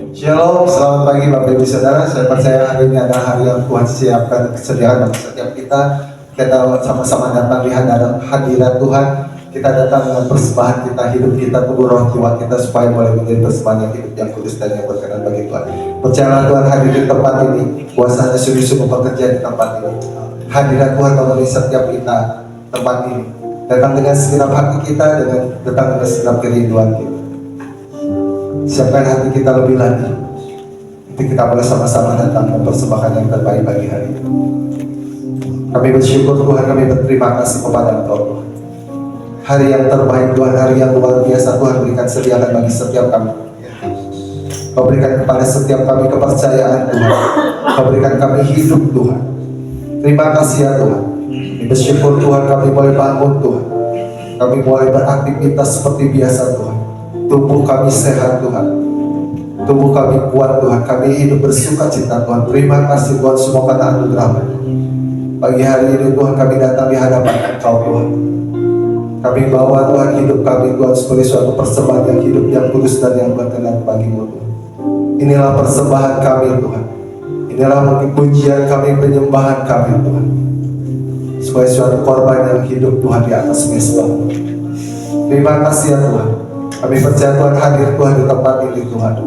Shalom, selamat pagi Bapak Ibu Saudara. Saya percaya hari ini adalah hari yang Tuhan siapkan kesediaan bagi setiap kita. Kita sama-sama datang di hadirat Tuhan. Kita datang dengan persembahan kita, hidup kita, tubuh roh jiwa kita, supaya boleh menjadi persembahan yang hidup, yang kudus dan yang berkenan bagi Tuhan. Percayalah Tuhan hadir di tempat ini, kuasanya sungguh-sungguh bekerja di tempat ini. Hadirat Tuhan memenuhi setiap kita tempat ini. Datang dengan segenap hati kita, datang dengan segenap kerinduan kita. Siapkan hati kita lebih lagi. Nanti kita boleh sama-sama datang mempersembahkan yang terbaik bagi hari ini. Kami bersyukur Tuhan, kami berterima kasih kepada Engkau Tuhan. Hari yang terbaik Tuhan, hari yang luar biasa Tuhan berikan sediakan bagi setiap kami. Kau berikan kepada setiap kami kepercayaan Tuhan. Kau berikan kami hidup Tuhan. Terima kasih ya Tuhan. Kami bersyukur Tuhan, kami boleh bangun Tuhan. Kami boleh beraktivitas seperti biasa Tuhan. Tubuh kami sehat Tuhan. Tubuh kami kuat Tuhan. Kami hidup bersuka cita Tuhan. Terima kasih Tuhan semua karena anugerah-Mu. Pagi hari ini Tuhan kami datang di hadapan Engkau Tuhan. Kami bawa Tuhan hidup kami Tuhan sebagai suatu persembahan yang hidup, yang kudus dan yang berkenan bagi-Mu Tuhan. Inilah persembahan kami Tuhan. Inilah pujian kami, penyembahan kami Tuhan. Sebagai suatu korban yang hidup Tuhan di atas mezbah. Terima kasih ya Tuhan. Kami percaya Tuhan hadir Tuhan di tempat ini Tuhan.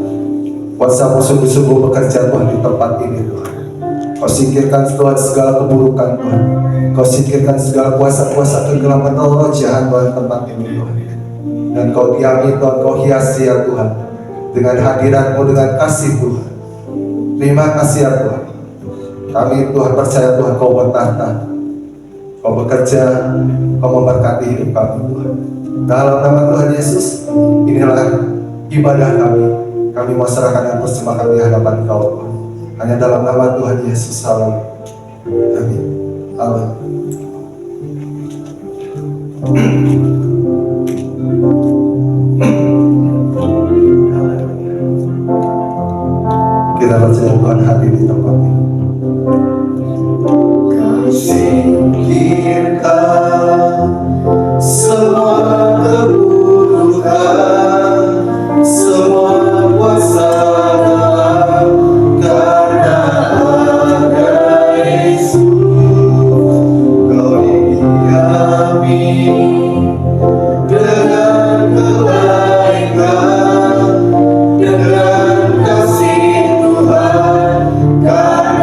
Kuasa-Mu sungguh-sungguh bekerja Tuhan di tempat ini Tuhan. Kau singkirkan Tuhan segala keburukan Tuhan. Kau singkirkan segala kuasa-kuasa kegelapan roh jahat Tuhan tempat ini Tuhan. Dan Kau diami Tuhan, Kau hiasi ya Tuhan dengan hadirat-Mu, dengan kasih Tuhan. Terima kasih ya Tuhan. Kami Tuhan percaya Tuhan Kau bertahta, Kau bekerja, Kau memberkati hidup kami Tuhan. Dalam nama Tuhan Yesus, inilah ibadah kami. Kami mau serahkan dan persembahkan di hadapan Kau Tuhan. Hanya dalam nama Tuhan Yesus. Amin. Amin. Amin. Kita percaya Tuhan hadir di tempat ini. Kau singkirkan semua keburukan, semua kuasa karena ada Yesus. Kau didiami dengan kebaikan, dengan kasih Tuhan karena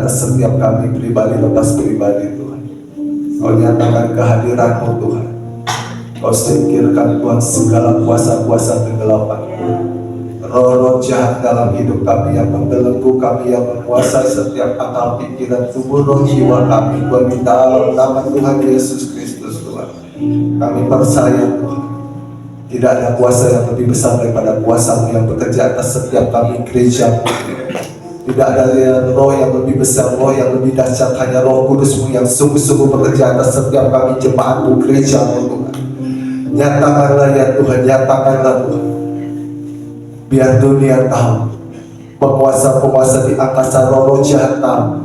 Setiap kami pribadi lepas pribadi Tuhan, Kau nyatakan kehadiran-Mu Tuhan. Kau singkirkan Tuhan segala kuasa-kuasa kegelapan, roh-roh jahat dalam hidup kami yang membelenggu kami, yang menguasai setiap akal pikiran tubuh roh jiwa kami. Tuhan minta dalam nama Tuhan Yesus Kristus Tuhan, kami percaya Tuhan, tidak ada kuasa yang lebih besar daripada kuasa-Mu yang bekerja atas setiap kami gereja. Tidak ada roh yang lebih besar, roh yang lebih dahsyat, hanya Roh Kudus-Mu yang sungguh-sungguh bekerja atas setiap kami jemaat-Mu, gereja-Mu Tuhan. Nyatakanlah ya Tuhan, nyatakanlah Tuhan. Biar dunia tahu, penguasa-penguasa di angkasa roh jahat tahu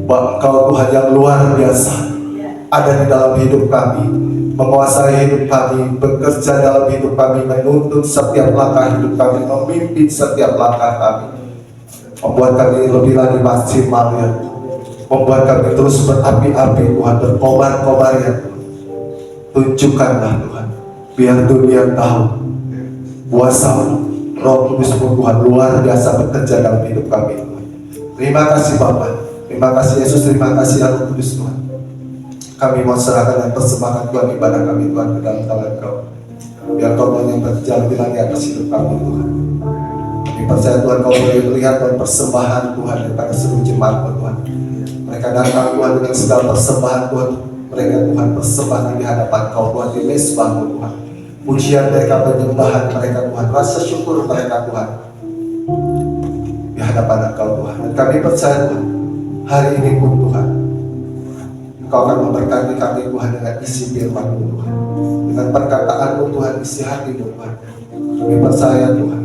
bahwa Kau Tuhan yang luar biasa ada di dalam hidup kami, menguasai hidup kami, bekerja dalam hidup kami, menuntun setiap langkah hidup kami, memimpin setiap langkah kami. Membuat kami lebih lagi maksimal ya, membuat kami terus berapi-api Tuhan, berkobar-kobar ya Tuhan. Tunjukkanlah Tuhan, biar dunia tahu kuasa Roh Kudus-Mu Tuhan luar biasa bekerja dalam hidup kami Tuhan. Terima kasih Bapa, Terima kasih Yesus, terima kasih Roh Kudus Tuhan. Kami mau serahkan dan persembahkan Tuhan ibadah kami Tuhan ke dalam tangan Kau. Biar Kau Tuhan yang berjalan di langit atas hidup kami Tuhan. Kami percaya Tuhan Kau boleh melihat Tuhan persembahan Tuhan daripada seluruh jemaat Tuhan. Mereka datang Tuhan dengan segala persembahan Tuhan. Mereka Tuhan persembahkan di hadapan Kau Tuhan di mezbah-Mu Tuhan. Pujian mereka, penyembahan mereka Tuhan, rasa syukur mereka Tuhan di hadapan Engkau Tuhan. Dan kami percaya Tuhan, hari ini pun Tuhan, Engkau akan memberkati kami Tuhan dengan isi firman-Mu Tuhan, dengan perkataan-Mu Tuhan, isi hati-Mu Tuhan. Kami percaya Tuhan,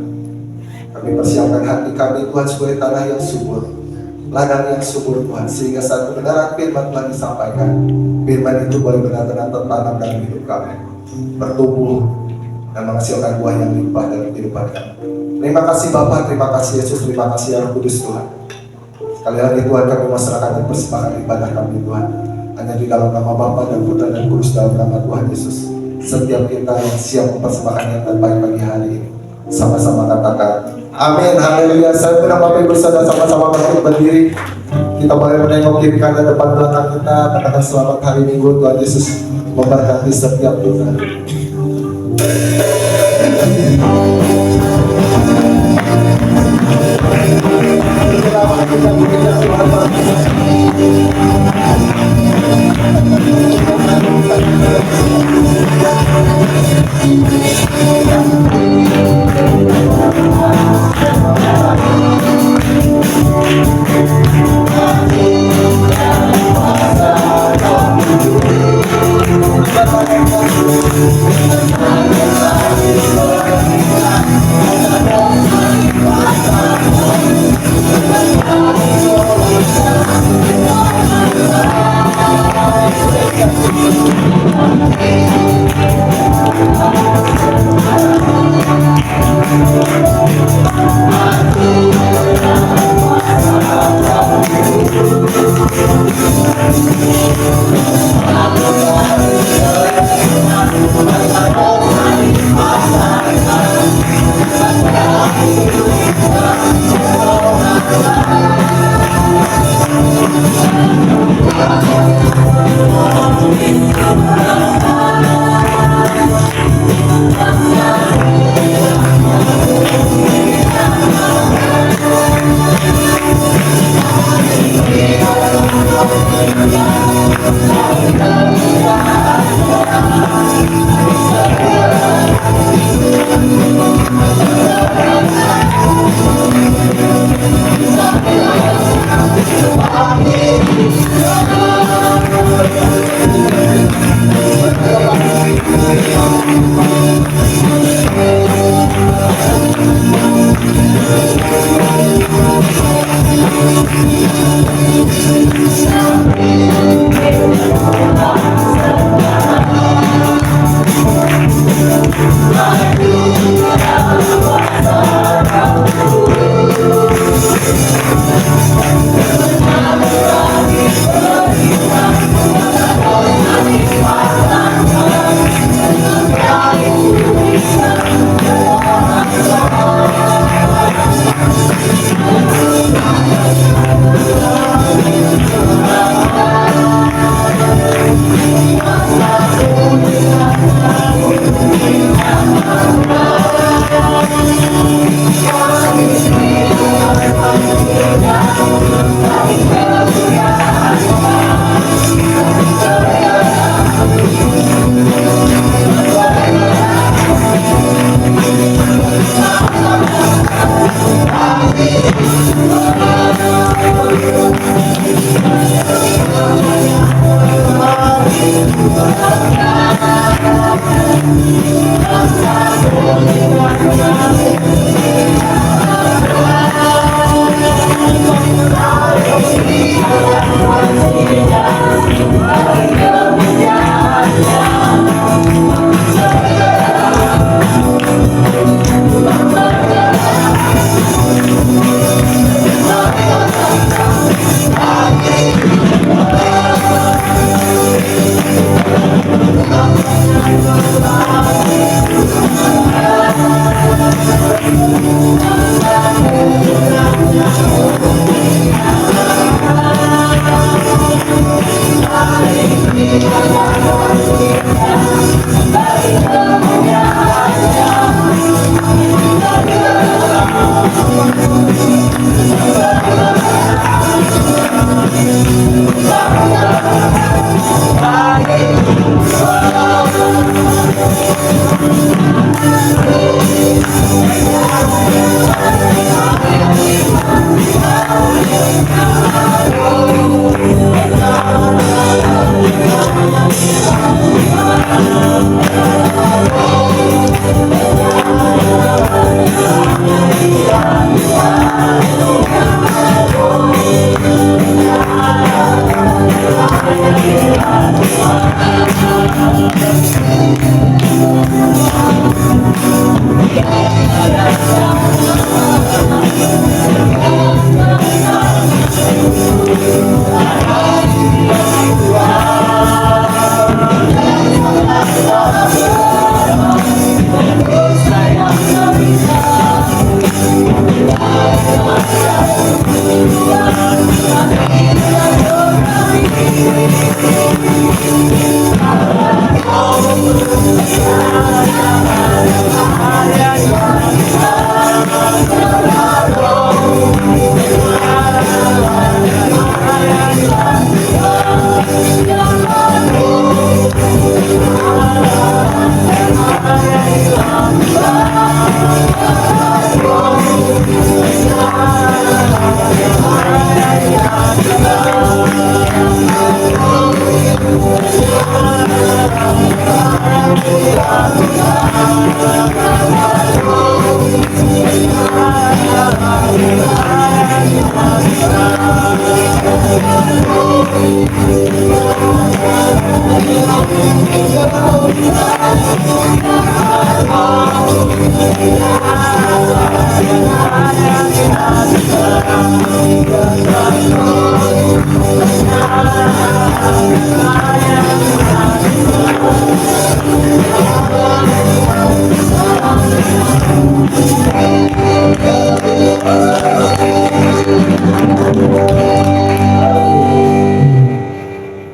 kami persiapkan hati kami Tuhan sebagai tanah yang subur, ladang yang subur Tuhan, sehingga saat kebenaran firman Tuhan disampaikan, firman itu boleh benar-benar tertanam dalam hidup kami, bertumbuh dan menghasilkan buah yang limpah dalam kehidupan kami. Terima kasih Bapa, terima kasih Yesus, terima kasih Roh Kudus Tuhan. Sekali lagi Tuhan, kami masyarakat dan persembahkan ibadah kami Tuhan, hanya di dalam nama Bapa dan Putra dan Kudus, dalam nama Tuhan Yesus. Setiap kita yang siap mempersembahkan yang terbaik pagi hari ini, sama-sama katakan amin, haleluya. Saya undang Bapak Ibu Saudara sama-sama berdiri. Kita boleh menengok kiri kanan depan belakang kita, katakan selamat hari Minggu. Tuhan Yesus memberkati setiap kita.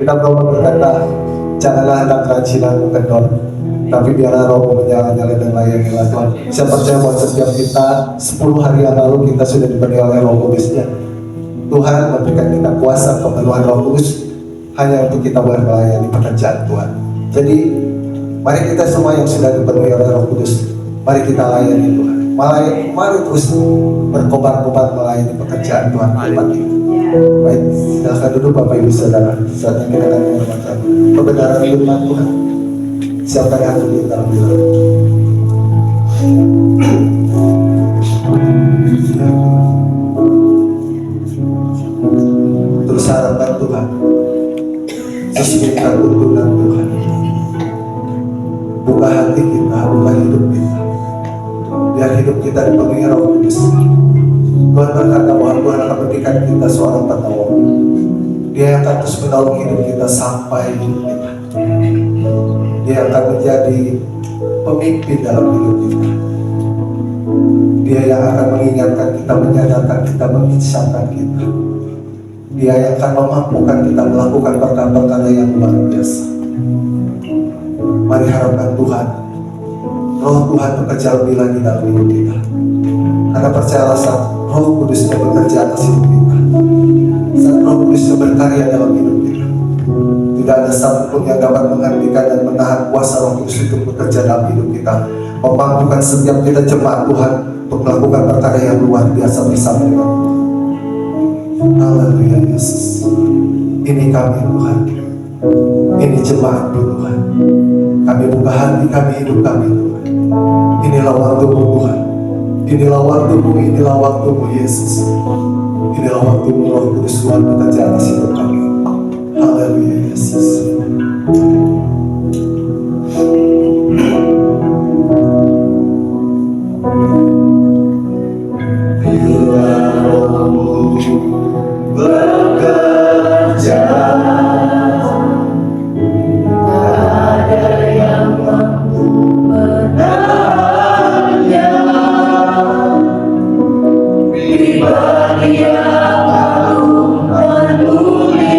Kita berdoa berkata, janganlah hendak kerajinan kendor, tapi biarlah rohmu menyala-nyala dan layanilah Tuhan. Saya percaya bahwa setiap kita 10 hari yang lalu kita sudah dipenuhi oleh Roh Kudus-Nya. Tuhan memberikan kita kuasa kepenuhan Roh Kudus hanya untuk kita boleh melayani pekerjaan Tuhan. Jadi mari kita semua yang sudah dipenuhi oleh Roh Kudus, mari kita layani Tuhan. Mari terus berkobar-kobar melayani pekerjaan Tuhan di tempat ini. Baik, silakan duduk Bapak Ibu Saudara. Saat ini kita akan mendengarkan kebenaran firman Tuhan. Siapkan hati kita dalam doa. Terus harapkan Tuhan, sesuaikan tuntunan Tuhan. Buka hati kita, buka hidup kita, biar hidup kita dipenuhi Roh Kudus. Tuhan berkata bahwa Tuhan akan memberikan kita seorang penolong. Dia akan terus menolong hidup kita sampai hidup kita. Dia akan menjadi pemimpin dalam hidup kita. Dia yang akan mengingatkan kita, menyadarkan kita, mengisahkan kita. Dia yang akan memampukan kita melakukan perkara-perkara yang luar biasa. Mari harapkan Tuhan, Roh Tuhan bekerja lebih lagi dalam hidup kita. Karena percayalah saat Roh Kudus-Nya bekerja atas hidup kita, saat Roh Kudus-Nya berkarya dalam hidup kita, tidak ada satupun yang dapat menghentikan dan menahan kuasa Roh Kudus untuk bekerja dalam hidup kita, memampukan setiap kita jemaat Tuhan untuk melakukan perkara yang luar biasa bersama dengan Tuhan. Haleluya Yesus. Ini kami Tuhan, ini jemaat Tuhan. Kami buka hati kami, hidup kami Tuhan. Inilah waktu-Mu Tuhan. Inilah waktu-Mu, inilah waktu-Mu Yesus. Inilah waktu-Mu Roh Kudus Tuhan bekerja atas hidup kami. Haleluya Yesus. Bila Roh-Mu bekerja, ada yang mampu menahannya. Pribadi yang malu peduli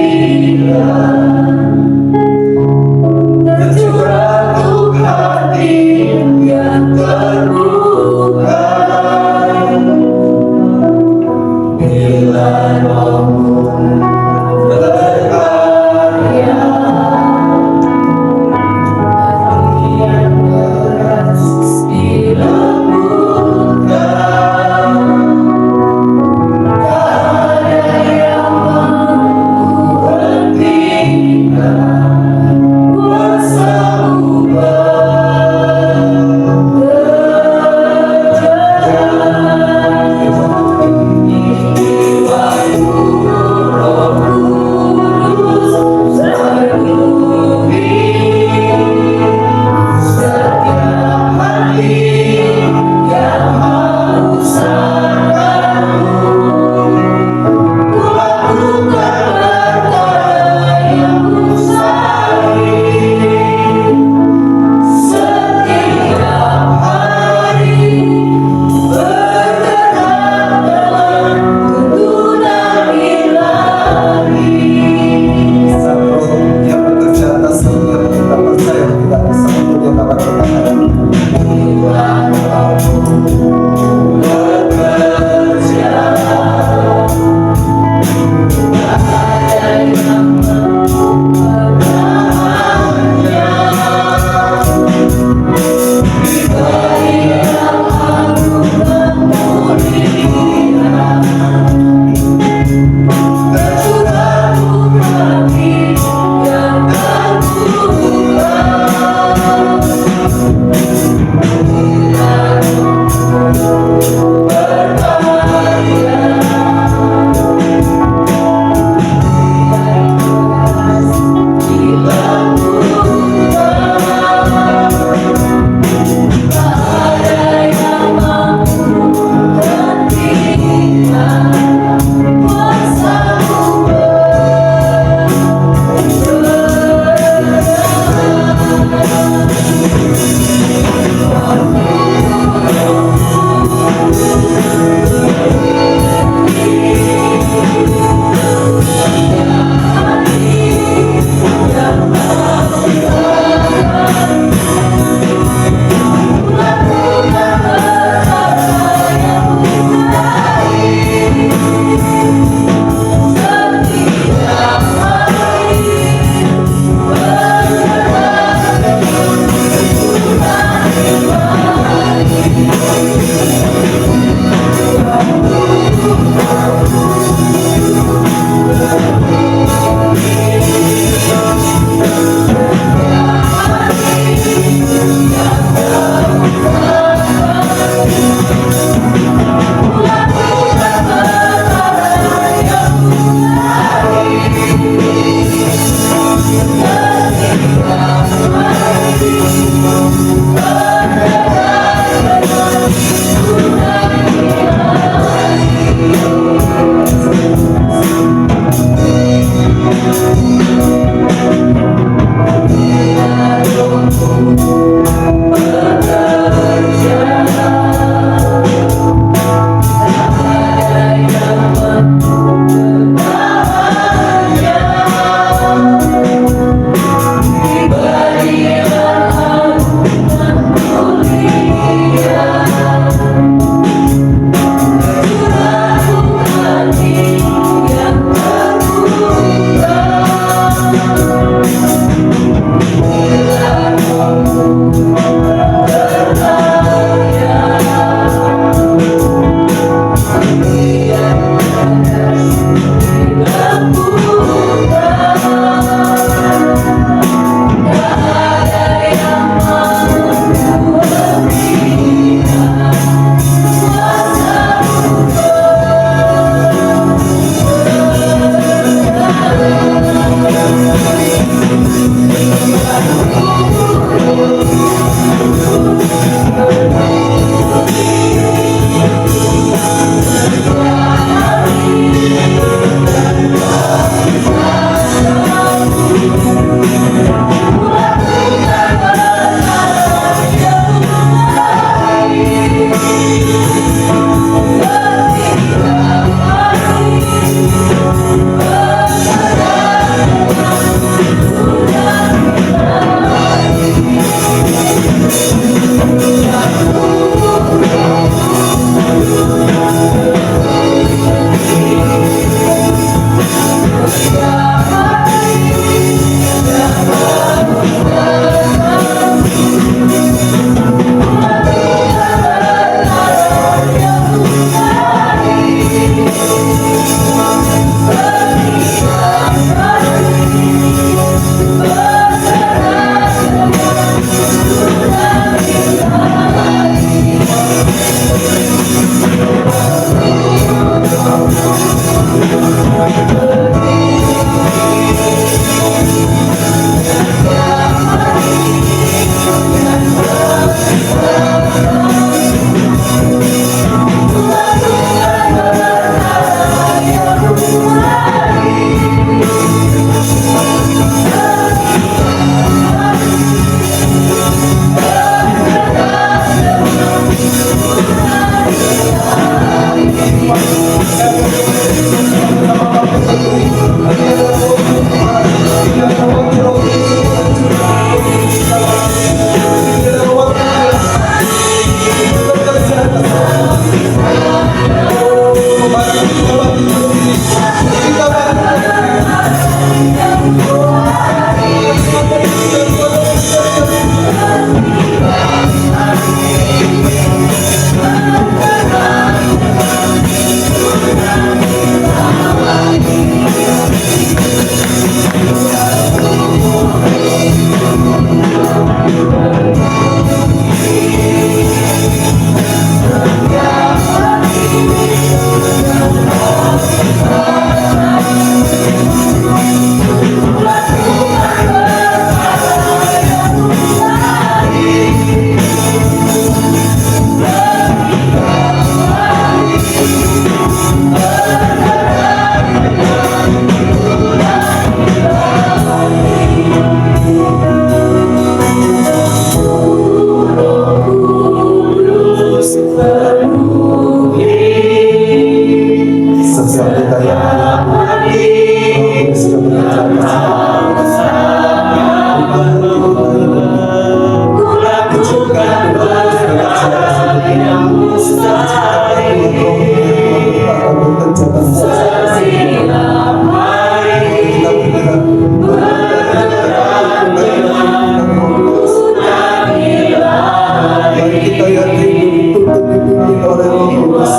kita yang hidup dipimpin oleh Roh Kudus.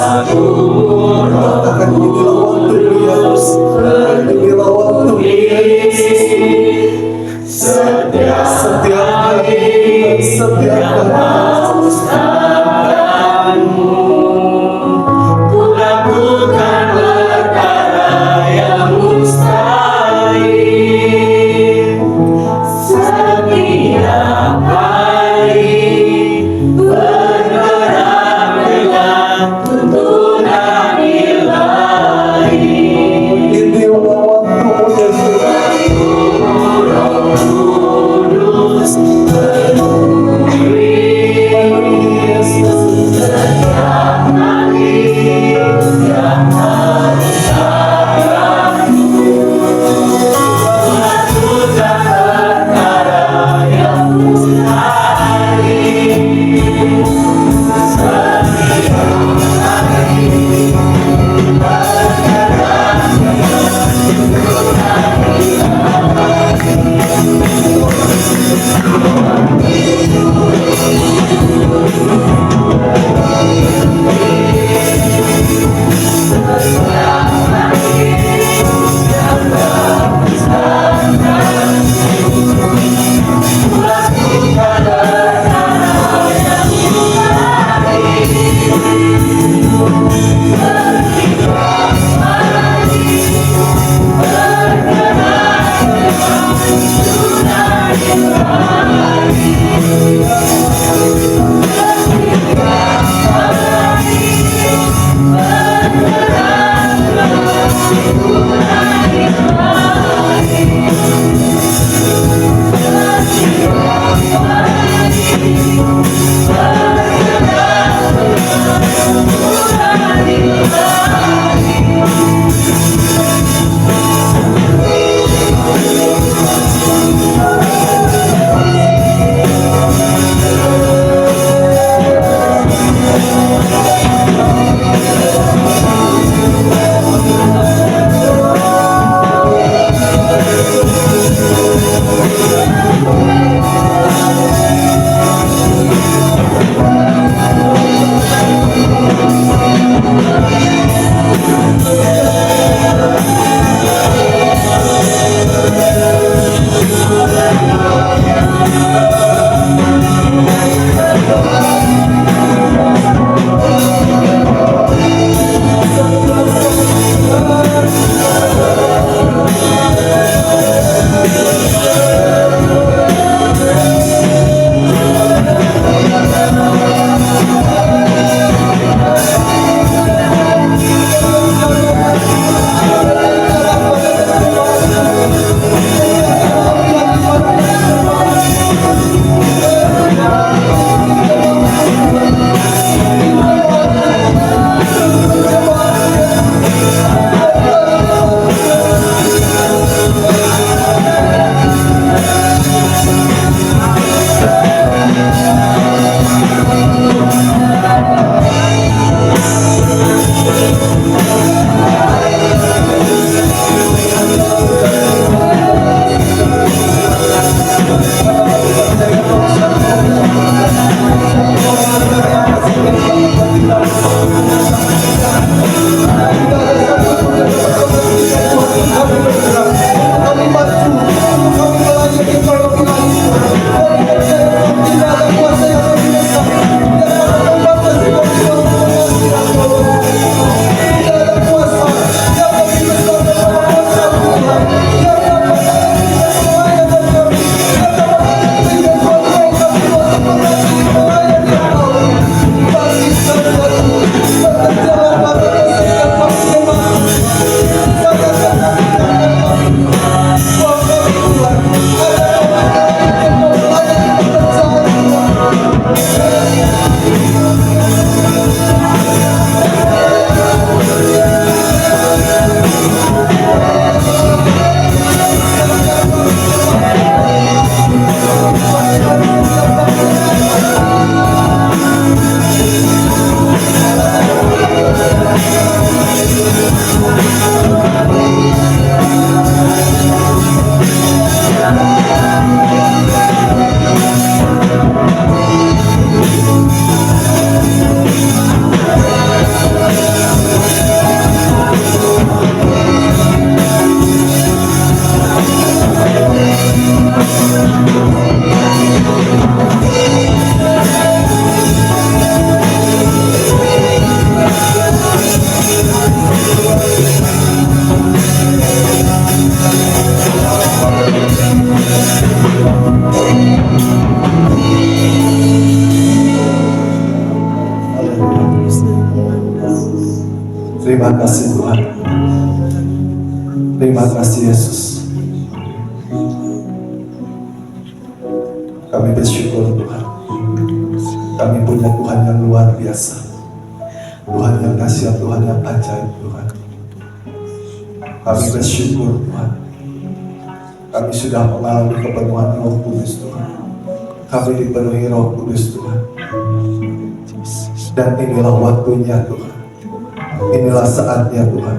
Katakan inilah waktumu ya Yesus. Inilah waktumu ya Yesus. Setiap hari, setiap hari. Ku lakukan perkara yang mustahil. Setiap hari bergerak dengan tuntunan ilahi. Inilah waktumu ya Yesus. Terima kasih Tuhan. Terima kasih Yesus. Kami bersyukur Tuhan. Kami punya Tuhan yang luar biasa. Tuhan yang dahsyat, Tuhan yang ajaib Tuhan. Kami bersyukur Tuhan. Kami sudah mengalami kepenuhan Roh Kudus Tuhan. Kami dipenuhi Roh Kudus Tuhan. Dan inilah waktunya Tuhan. Inilah saatnya Tuhan.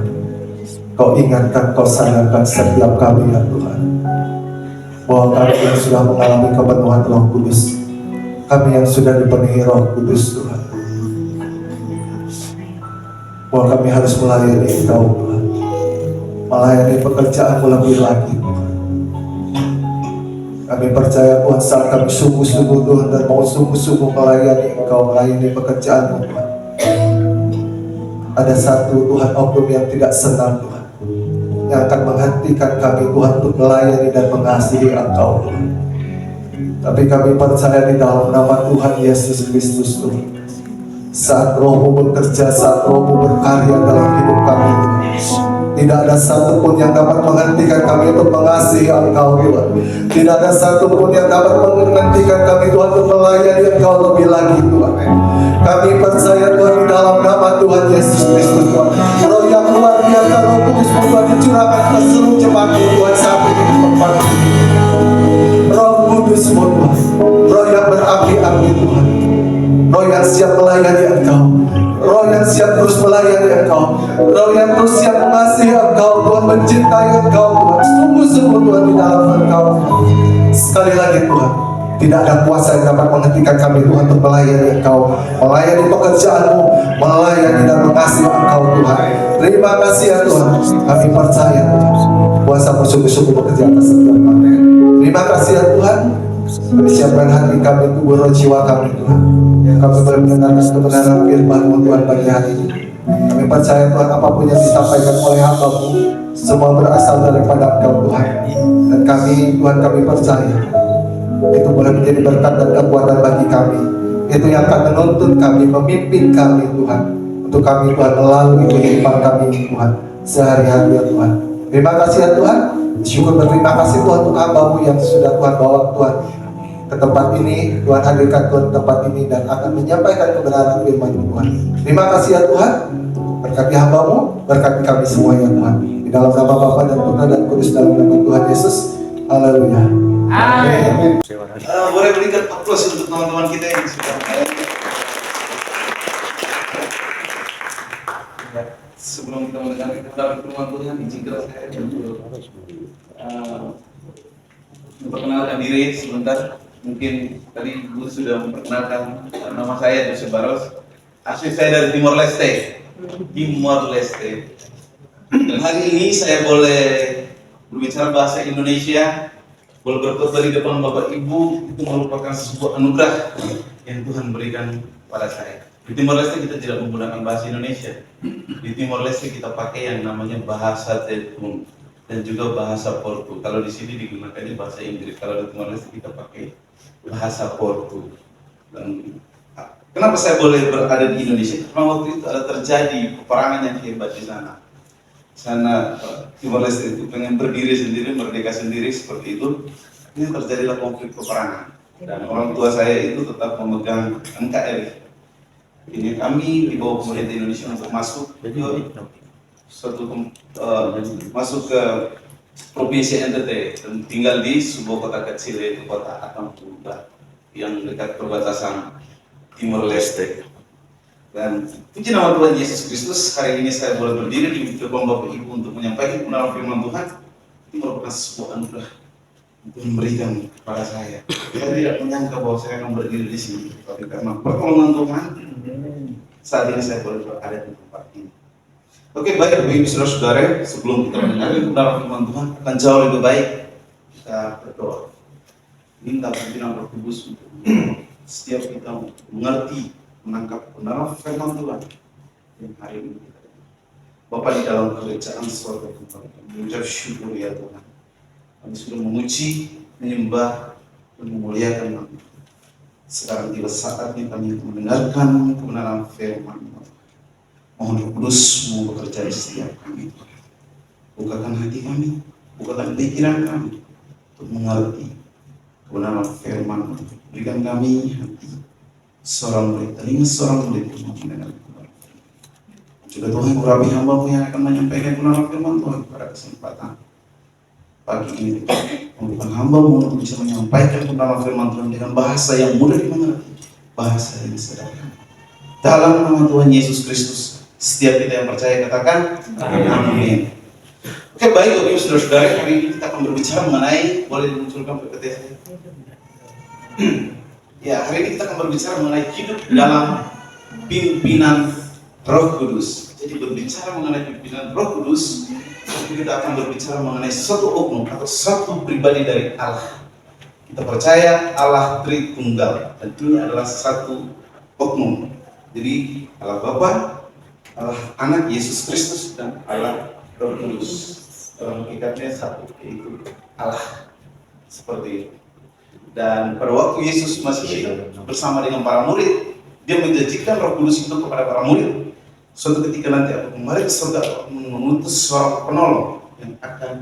Kau ingatkan, kau sadarkan setiap kami ya Tuhan, bahwa kami yang sudah mengalami kepenuhan Roh Kudus, kami yang sudah dipenuhi Roh Kudus Tuhan, bahwa kami harus melayani Engkau Tuhan, melayani pekerjaanmu lebih lagi Tuhan. Kami percaya Tuhan, saat kami sungguh-sungguh Tuhan dan mau sungguh-sungguh melayani Engkau, melayani pekerjaanmu Tuhan, ada satu Tuhan oknum yang tidak senang Tuhan, yang akan menghentikan kami Tuhan untuk melayani dan mengasihi Engkau Tuhan. Tapi kami percaya di dalam nama Tuhan Yesus Kristus Tuhan, saat Roh-Mu bekerja, saat Roh-Mu berkarya dalam hidup kami Tuhan, tidak ada satupun yang dapat menghentikan kami untuk mengasihi Engkau Tuhan. Tidak ada satupun yang dapat menghentikan kami Tuhan untuk melayani Engkau lebih lagi Tuhan. Kami percaya Tuhan di dalam nama Tuhan Yesus Kristus Tuhan, Roh yang luar biasa, Roh Kudus Tuhan dicurahkan ke seluruh jemaat Tuhan saat ini di tempat ini. Roh Kudus Tuhan, Roh yang berapi-api Tuhan, Roh yang siap melayani Engkau, Roh yang siap terus melayani Engkau, Roh yang terus siap mengasihi Engkau Tuhan, mencintai Engkau Tuhan, sungguh-sungguh Tuhan di dalam Engkau. Sekali lagi Tuhan, tidak ada kuasa yang dapat menghentikan kami Tuhan untuk melayani Engkau, melayani pekerjaanmu, melayani dan mengasihi Engkau Tuhan. Terima kasih ya Tuhan, kami percaya Tuhan, kuasa-Mu sungguh-sungguh bekerja atas setiap kami. Terima kasih ya Tuhan, kami siapkan hati kami, tubuh roh jiwa kami Tuhan, yang kami boleh mendengarkan kebenaran firman-Mu Tuhan pagi hari ini. Kami percaya Tuhan, apapun yang disampaikan oleh hamba-Mu semua berasal daripada Engkau Tuhan. Dan kami Tuhan, kami percaya itu boleh menjadi berkat dan kekuatan bagi kami. Itu yang akan menuntun kami, memimpin kami Tuhan, untuk kami Tuhan melalui kehidupan kami Tuhan sehari-hari ya Tuhan. Terima kasih ya Tuhan. Syukur berterima kasih Tuhan untuk hamba-Mu yang sudah Tuhan bawa Tuhan ke tempat ini. Tuhan hadirkan Tuhan tempat ini dan akan menyampaikan kebenaran firman-Mu Tuhan. Terima kasih ya Tuhan. Berkati hamba-Mu, berkati kami semua ya Tuhan. Di dalam nama Bapa dan Putra dan Kudus, dalam nama Tuhan Yesus. Haleluya. Amin. Boleh berikan aplaus untuk teman-teman kita yang sudah sebelum kita mendengarkan kebenaran firman Tuhan, izinkan saya untuk memperkenalkan diri sebentar. Mungkin tadi Ibu sudah memperkenalkan nama saya Jose Barros. Asli saya dari Timor Leste. Timor Leste. Dan hari ini saya boleh berbicara bahasa Indonesia, boleh berkhotbah di depan Bapak Ibu. Itu merupakan sebuah anugerah yang Tuhan berikan pada saya. Di Timor Leste kita tidak menggunakan bahasa Indonesia. Di Timor Leste kita pakai yang namanya bahasa Tetun dan juga bahasa Portu. Kalau di sini digunakannya bahasa Inggris. Kalau di Timor Leste kita pakai bahasa Portu. Dan kenapa saya boleh berada di Indonesia? Karena waktu itu ada terjadi peperangan yang hebat di sana. Sana Timor Leste itu pengen berdiri sendiri, merdeka sendiri seperti itu. Ini terjadilah konflik peperangan. Dan orang tua saya itu tetap memegang NKRI. Ini kami di bawah pemerintah Indonesia untuk masuk ke masuk ke provinsi NTT dan tinggal di sebuah kota kecil yaitu kota Atampula yang dekat perbatasan Timor Leste. Dan puji nama Tuhan Yesus Kristus, hari ini saya boleh berdiri di depan Bapak Ibu untuk menyampaikan kebenaran firman Tuhan. Itu merupakan sebuah anugerah untuk memberikan kepada saya. Saya tidak menyangka bahwa saya akan berdiri di sini, tapi karena pertolongan Tuhan, saat ini saya boleh berada di tempat ini. Oke, baik Bapak Ibu Saudara-saudara, sebelum kita mendengarkan kebenaran firman Tuhan, akan jauh lebih baik kita berdoa. Minta pimpinan Roh Kudus untuk setiap kita mengerti, menangkap kebenaran firman Tuhan yang hari ini kita dengar. Bapa di dalam kerajaan surga Tuhan, mengucap syukur ya Tuhan. Kami sudah memuji, menyembah, dan memuliakan Nama. Sekarang tiba saatnya kami mendengarkan kebenaran firman Tuhan. Mohon Roh Kudus mau bekerja di setiap kami. Bukakan hati kami, bukakan pikiran kami untuk mengerti kebenaran firman. Berikan kami hati seorang murid, telinga seorang murid untuk mendengar kebenaran. Juga Tuhan urapi hamba-Mu yang akan menyampaikan kebenaran firman Tuhan pada kesempatan pagi ini. Bukan hamba-Mu untuk bisa menyampaikan kebenaran firman Tuhan dengan bahasa yang mudah dimengerti, bahasa yang sederhana. Dalam nama Tuhan Yesus Kristus, setiap kita yang percaya katakan amin. Oke, baik Bapak Ibu Saudara-saudara, hari ini kita akan berbicara mengenai, boleh dimunculkan PPT saya? Ya, hari ini kita akan berbicara mengenai hidup dalam pimpinan Roh Kudus. Jadi berbicara mengenai pimpinan Roh Kudus, kita akan berbicara mengenai satu oknum atau satu pribadi dari Allah. Kita percaya Allah Tritunggal, dan ini adalah satu oknum. Jadi Allah Bapa, Allah Anak Yesus Kristus, dan Allah Roh Kudus. Dalam hakikatnya satu, yaitu Allah. Seperti itu. Dan pada waktu Yesus masih hidup bersama dengan para murid, dia menjanjikan Roh Kudus itu kepada para murid. Suatu ketika nanti aku kembali ke surga, mengutus seorang penolong yang akan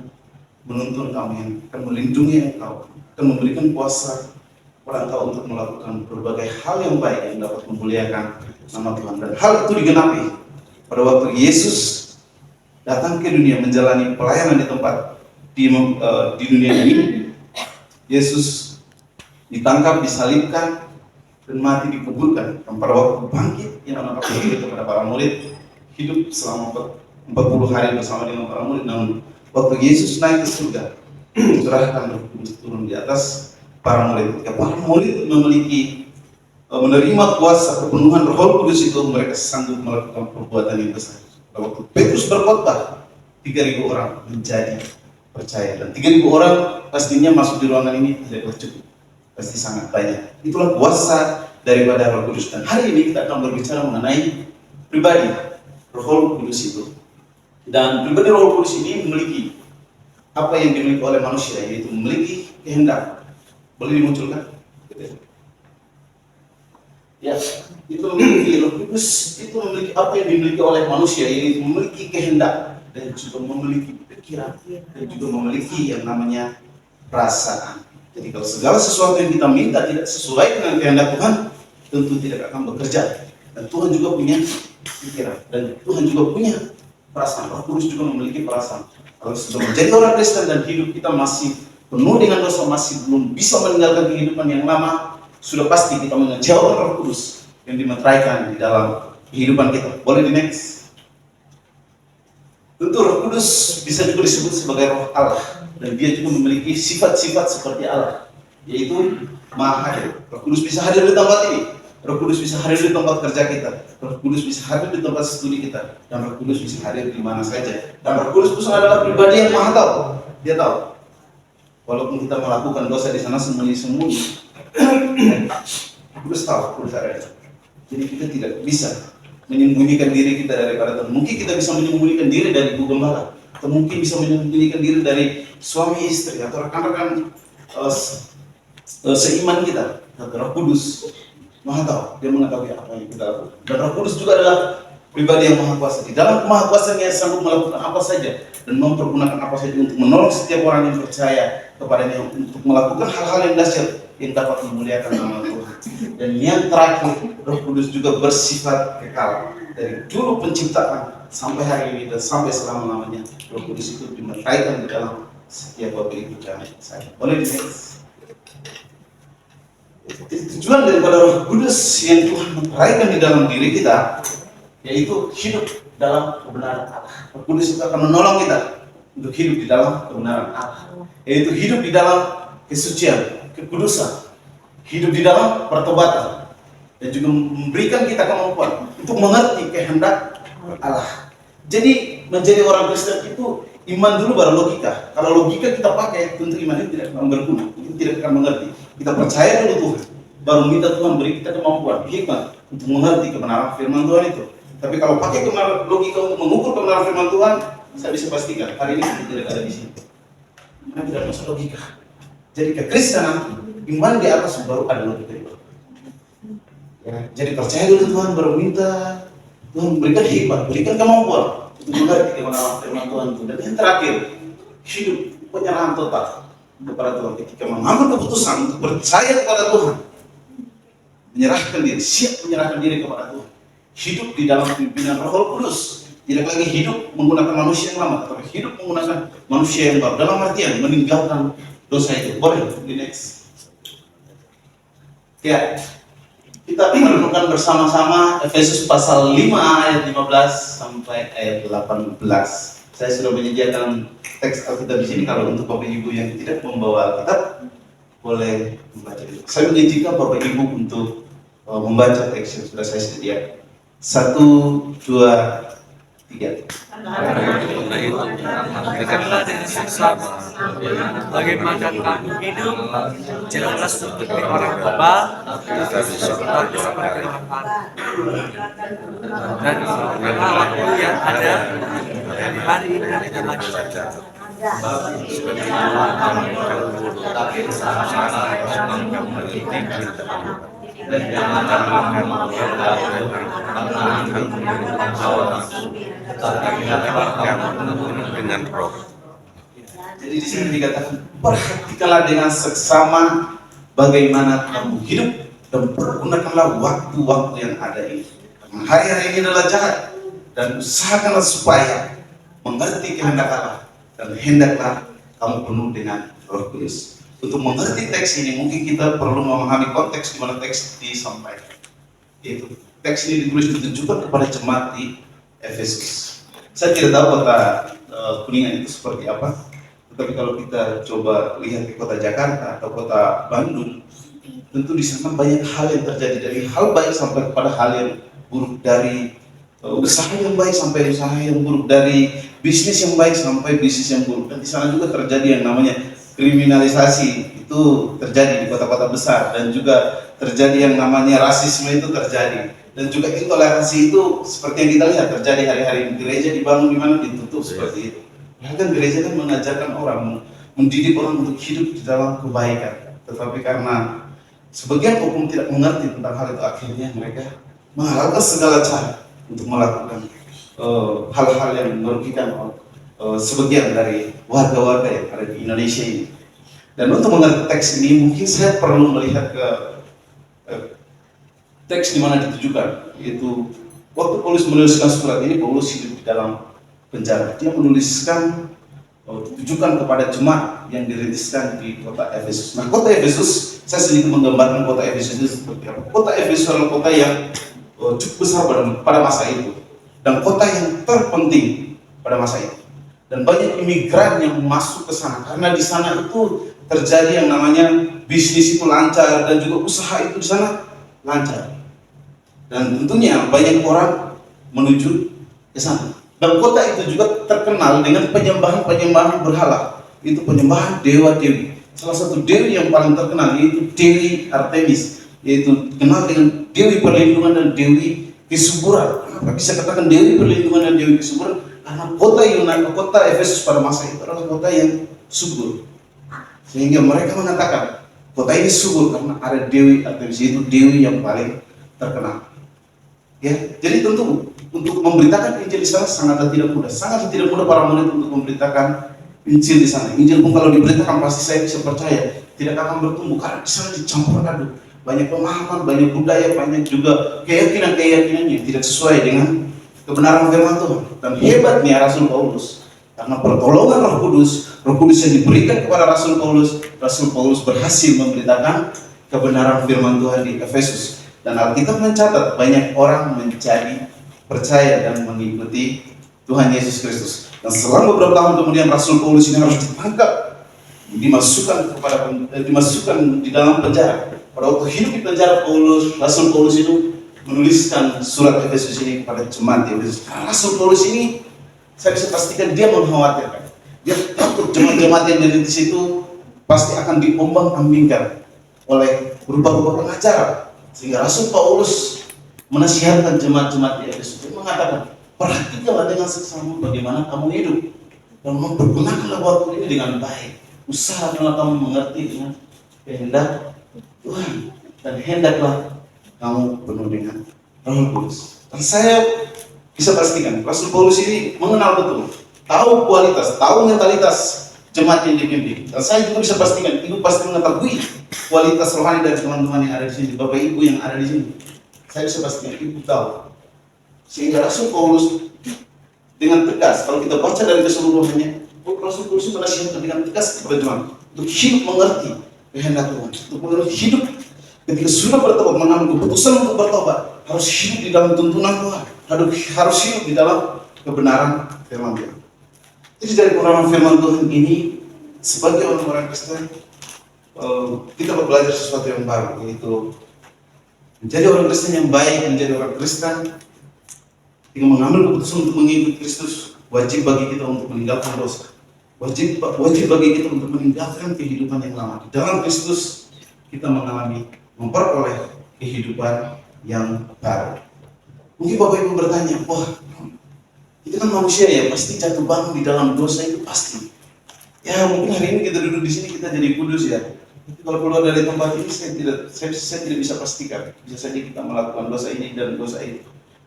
menuntun kamu, yang akan melindungi engkau, akan memberikan kuasa kepada engkau untuk melakukan berbagai hal yang baik yang dapat memuliakan nama Tuhan. Dan hal itu digenapi pada waktu Yesus datang ke dunia menjalani pelayanan di tempat di dunia ini. Yesus ditangkap, disalibkan, dan mati dikuburkan. Dan pada waktu bangkit, yang menangkap itu kepada para murid, hidup selama 40 hari bersama dengan para murid. Namun waktu Yesus naik ke surga, curahkan Roh Kudus turun di atas para murid. Ketika para murid memiliki menerima kuasa kepenuhan Roh Kudus itu, mereka sanggup melakukan perbuatan yang besar. Waktu Petrus berkhotbah, 3.000 orang menjadi percaya, dan 3.000 orang pastinya masuk di ruangan ini tidak cukup, pasti sangat banyak. Itulah kuasa daripada Roh Kudus. Dan hari ini kita akan berbicara mengenai pribadi Roh Kudus itu. Dan pribadi Roh Kudus ini memiliki apa yang dimiliki oleh manusia, yaitu memiliki kehendak. Boleh dimunculkan? Ya, itu memiliki Roh Kudus, itu memiliki apa yang dimiliki oleh manusia, yaitu memiliki kehendak dan juga memiliki pikiran dan juga memiliki yang namanya perasaan. Jadi kalau segala sesuatu yang kita minta tidak sesuai dengan kehendak Tuhan, tentu tidak akan bekerja. Dan Tuhan juga punya pikiran, dan Tuhan juga punya perasaan. Roh Kudus juga memiliki perasaan. Kalau sudah menjadi orang Kristen dan hidup kita masih penuh dengan dosa, masih belum bisa meninggalkan kehidupan yang lama, sudah pasti kita mengecewakan Roh Kudus yang dimeteraikan di dalam kehidupan kita. Boleh di next? Tentu Roh Kudus bisa juga disebut sebagai Roh Allah, dan dia juga memiliki sifat-sifat seperti Allah, yaitu Maha Hadir. Roh Kudus bisa hadir di tempat ini, Roh Kudus bisa hadir di tempat kerja kita, Roh Kudus bisa hadir di tempat studi kita, dan Roh Kudus bisa hadir di mana saja. Dan Roh Kudus itu adalah pribadi yang Maha tahu. Dia tahu. Walaupun kita melakukan dosa di sana sembunyi-sembunyi, Kudus tahu, Kudus ada. Jadi kita tidak bisa menyembunyikan diri kita daripada Tuhan. Mungkin kita bisa menyembunyikan diri dari ibu gembala, atau mungkin bisa menyembunyikan diri dari suami istri atau rekan-rekan seiman kita. Tapi Roh Kudus Maha tahu, dia mengetahui apa yang kita lakukan. Dan Roh Kudus juga adalah pribadi yang maha kuasa. Di dalam kemahakuasaannya sanggup melakukan apa saja dan mempergunakan apa saja untuk menolong setiap orang yang percaya kepadanya, untuk melakukan hal-hal yang dahsyat yang dapat memuliakan nama Tuhan. Dan yang terakhir, Roh Kudus juga bersifat kekal dari dulu penciptaan sampai hari ini dan sampai selama-lamanya. Roh Kudus itu dimeteraikan di dalam setiap Bapak Ibu dan saya. Boleh di-next? Tujuan daripada Roh Kudus yang Tuhan meteraikan di dalam diri kita, yaitu hidup dalam kebenaran Allah. Roh Kudus itu akan menolong kita untuk hidup di dalam kebenaran Allah, yaitu hidup di dalam kesucian, kekudusan, hidup di dalam pertobatan, dan juga memberikan kita kemampuan untuk mengerti kehendak Allah. Jadi menjadi orang Kristen itu iman dulu baru logika. Kalau logika kita pakai, tentu iman itu tidak akan berguna, itu tidak akan mengerti. Kita percaya dulu Tuhan, baru minta Tuhan beri kita kemampuan, hikmat untuk mengerti kebenaran firman Tuhan itu. Tapi kalau pakai logika untuk mengukur kebenaran firman Tuhan, saya bisa pastikan hari ini kita tidak ada di sini. Karena tidak masuk logika. Jadi kekristenan, iman di atas baru ada logika itu. Ya, jadi percaya dulu Tuhan, baru minta Tuhan berikan hikmat, berikan kemampuan untuk mengerti kebenaran firman Tuhan itu. Dan yang terakhir, hidup penyerahan total kepada Tuhan ketika mengambil keputusan untuk percaya kepada Tuhan, menyerahkan diri, siap menyerahkan diri kepada Tuhan, hidup di dalam pimpinan Roh Kudus, tidak lagi hidup menggunakan manusia yang lama, tetapi hidup menggunakan manusia yang baru, dalam artian meninggalkan dosa itu. Boleh di next. Ya, kita merenungkan bersama-sama Efesus pasal 5 ayat 15 sampai ayat 18. Saya sudah menyediakan teks Alkitab di sini. Kalau untuk Bapak Ibu yang tidak membawa Alkitab, boleh membaca itu. Saya mengizinkan Bapak Ibu untuk membaca teks yang sudah saya sediakan. 1, 2, 3. Berikanlah dengan seksama bagaimana kamu hidup jelas seperti orang bebal sebentar bersama dengan dan waktu yang ada dari hari ini dan lagi saja. Dengan roh. Jadi di sini dikatakan perhatikanlah dengan seksama bagaimana kamu hidup dan pergunakanlah waktu-waktu yang ada ini. Karena hari-hari ini adalah jahat dan usahakanlah supaya mengerti kehendak Allah dan hendaklah kamu penuh dengan Roh Kudus. Untuk mengerti teks ini mungkin kita perlu memahami konteks di mana teks disampaikan. Yaitu teks ini ditulis ditujukan kepada jemaat di Efesus. Saya tidak tahu kota Kuningan itu seperti apa, tetapi kalau kita coba lihat di kota Jakarta atau kota Bandung, tentu di sana banyak hal yang terjadi, dari hal baik sampai kepada hal yang buruk, dari usaha yang baik sampai usaha yang buruk, dari bisnis yang baik sampai bisnis yang buruk. Dan di sana juga terjadi yang namanya kriminalisasi, itu terjadi di kota-kota besar, dan juga terjadi yang namanya rasisme itu terjadi. Dan juga intoleransi itu seperti yang kita lihat terjadi hari-hari di gereja dibangun di mana ditutup seperti itu. Bahkan gereja kan mengajarkan orang, mendidik orang untuk hidup di dalam kebaikan. Tetapi karena sebagian oknum tidak mengerti tentang hal itu, akhirnya mereka menghalalkan segala cara untuk melakukan hal-hal yang merugikan sebagian dari warga-warga yang ada di Indonesia ini. Dan untuk mengerti teks ini mungkin saya perlu melihat ke teks di mana ditujukan, yaitu waktu Paulus menuliskan surat ini, Paulus hidup di dalam penjara. Dia menuliskan ditujukan kepada jemaat yang dirintiskan di kota Efesus. Nah, kota Efesus, saya sedikit menggambarkan kota Efesus itu seperti apa. Kota Efesus adalah kota yang cukup besar pada masa itu, dan kota yang terpenting pada masa itu. Dan banyak imigran yang masuk ke sana karena di sana itu terjadi yang namanya bisnis itu lancar, dan juga usaha itu di sana lancar. Dan tentunya banyak orang menuju ke sana. Dan kota itu juga terkenal dengan penyembahan berhala. Itu penyembahan dewa-dewi. Salah satu dewi yang paling terkenal yaitu Dewi Artemis, yaitu dikenal dengan Dewi Perlindungan dan Dewi Kesuburan. Kenapa bisa katakan Dewi Perlindungan dan Dewi Kesuburan? Karena kota Efesus pada masa itu adalah kota yang subur. Sehingga mereka mengatakan kota ini subur karena ada Dewi Artemis, yaitu dewi yang paling terkenal. Ya, jadi tentu untuk memberitakan Injil di sana sangat tidak mudah para murid untuk memberitakan Injil di sana. Injil pun kalau diberitakan pasti saya bisa percaya tidak akan bertumbuh karena di sana dicampur aduk. Banyak pemahaman, banyak budaya, banyak juga keyakinan yang tidak sesuai dengan kebenaran firman Tuhan. Dan hebatnya Rasul Paulus, karena pertolongan Roh Kudus yang diberikan kepada Rasul Paulus berhasil memberitakan kebenaran firman Tuhan di Efesus. Dan Alkitab mencatat banyak orang menjadi percaya dan mengikuti Tuhan Yesus Kristus. Dan selama beberapa tahun kemudian Rasul Paulus ini harus ditangkap, dimasukkan di dalam penjara. Pada waktu hidup di penjara, Rasul Paulus itu menuliskan surat Efesus ini kepada jemaat di Efesus. Rasul Paulus ini, saya bisa pastikan dia mengkhawatirkan. Dia takut jemaat-jemaat yang di situ pasti akan diombang-ambingkan oleh beberapa pengacara. Sehingga Rasul Paulus menasihatkan jemaat-jemaat di Efesus. Dia mengatakan, perhatikanlah dengan seksama bagaimana kamu hidup, dan mempergunakanlah waktu ini dengan baik. Usahakanlah kamu mengerti dengan kehendak Tuhan, dan hendaklah kamu penuh dengan Roh Kudus. Dan saya bisa pastikan Rasul Paulus ini mengenal betul, tahu kualitas, tahu mentalitas jemaat yang dipimpin. Dan saya juga bisa pastikan ibu pasti mengetahui kualitas rohani dari teman-teman yang ada di sini, bapak ibu yang ada di sini. Saya bisa pastikan ibu tahu. Sehingga Rasul Paulus dengan tegas, kalau kita baca dari keseluruhannya, Rasul Paulus menasihatkan dengan tegas kepada jemaat untuk hidup mengerti kehendak Tuhan, untuk mengerti hidup ketika sudah bertobat, mengambil keputusan untuk bertobat, harus hidup di dalam tuntunan Tuhan, harus hidup di dalam kebenaran firman Tuhan. Jadi dari pengalaman firman Tuhan ini, sebagai orang-orang Kristen, kita belajar sesuatu yang baru, yaitu menjadi orang Kristen yang baik, menjadi orang Kristen yang mengambil keputusan untuk mengikuti Kristus. Wajib bagi kita untuk meninggalkan dosa. Wajib bagi kita untuk meninggalkan kehidupan yang lama. Di dalam Kristus kita memperoleh kehidupan yang baru. Mungkin Bapak Ibu bertanya, wah, kita kan manusia ya, pasti jatuh bangun di dalam dosa itu pasti. Ya mungkin hari ini kita duduk di sini kita jadi kudus ya. Tapi kalau keluar dari tempat ini saya tidak bisa pastikan. Bisa saja kita melakukan dosa ini dan dosa itu.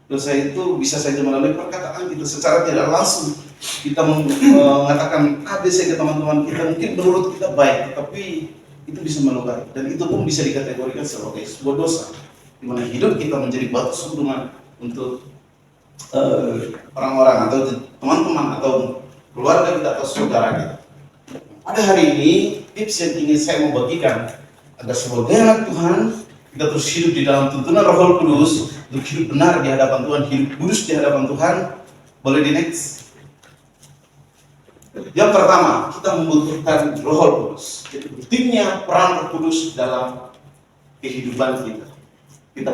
Dosa itu bisa saja melalui perkataan kita secara tidak langsung. Kita mengatakan ABC ke teman-teman kita, mungkin menurut kita baik, tapi itu bisa melukai. Dan itu pun bisa dikategorikan sebagai sebuah dosa, di mana hidup kita menjadi batu sandungan untuk orang-orang atau teman-teman atau keluarga kita atau saudara kita. Pada hari ini tips yang ingin saya mau bagikan agar sebagai anak Tuhan kita terus hidup di dalam tuntunan Roh Kudus, untuk hidup benar di hadapan Tuhan, hidup kudus di hadapan Tuhan. Boleh di next. Yang pertama, kita membutuhkan Roh Kudus. Jadi pentingnya peran Roh Kudus dalam kehidupan kita.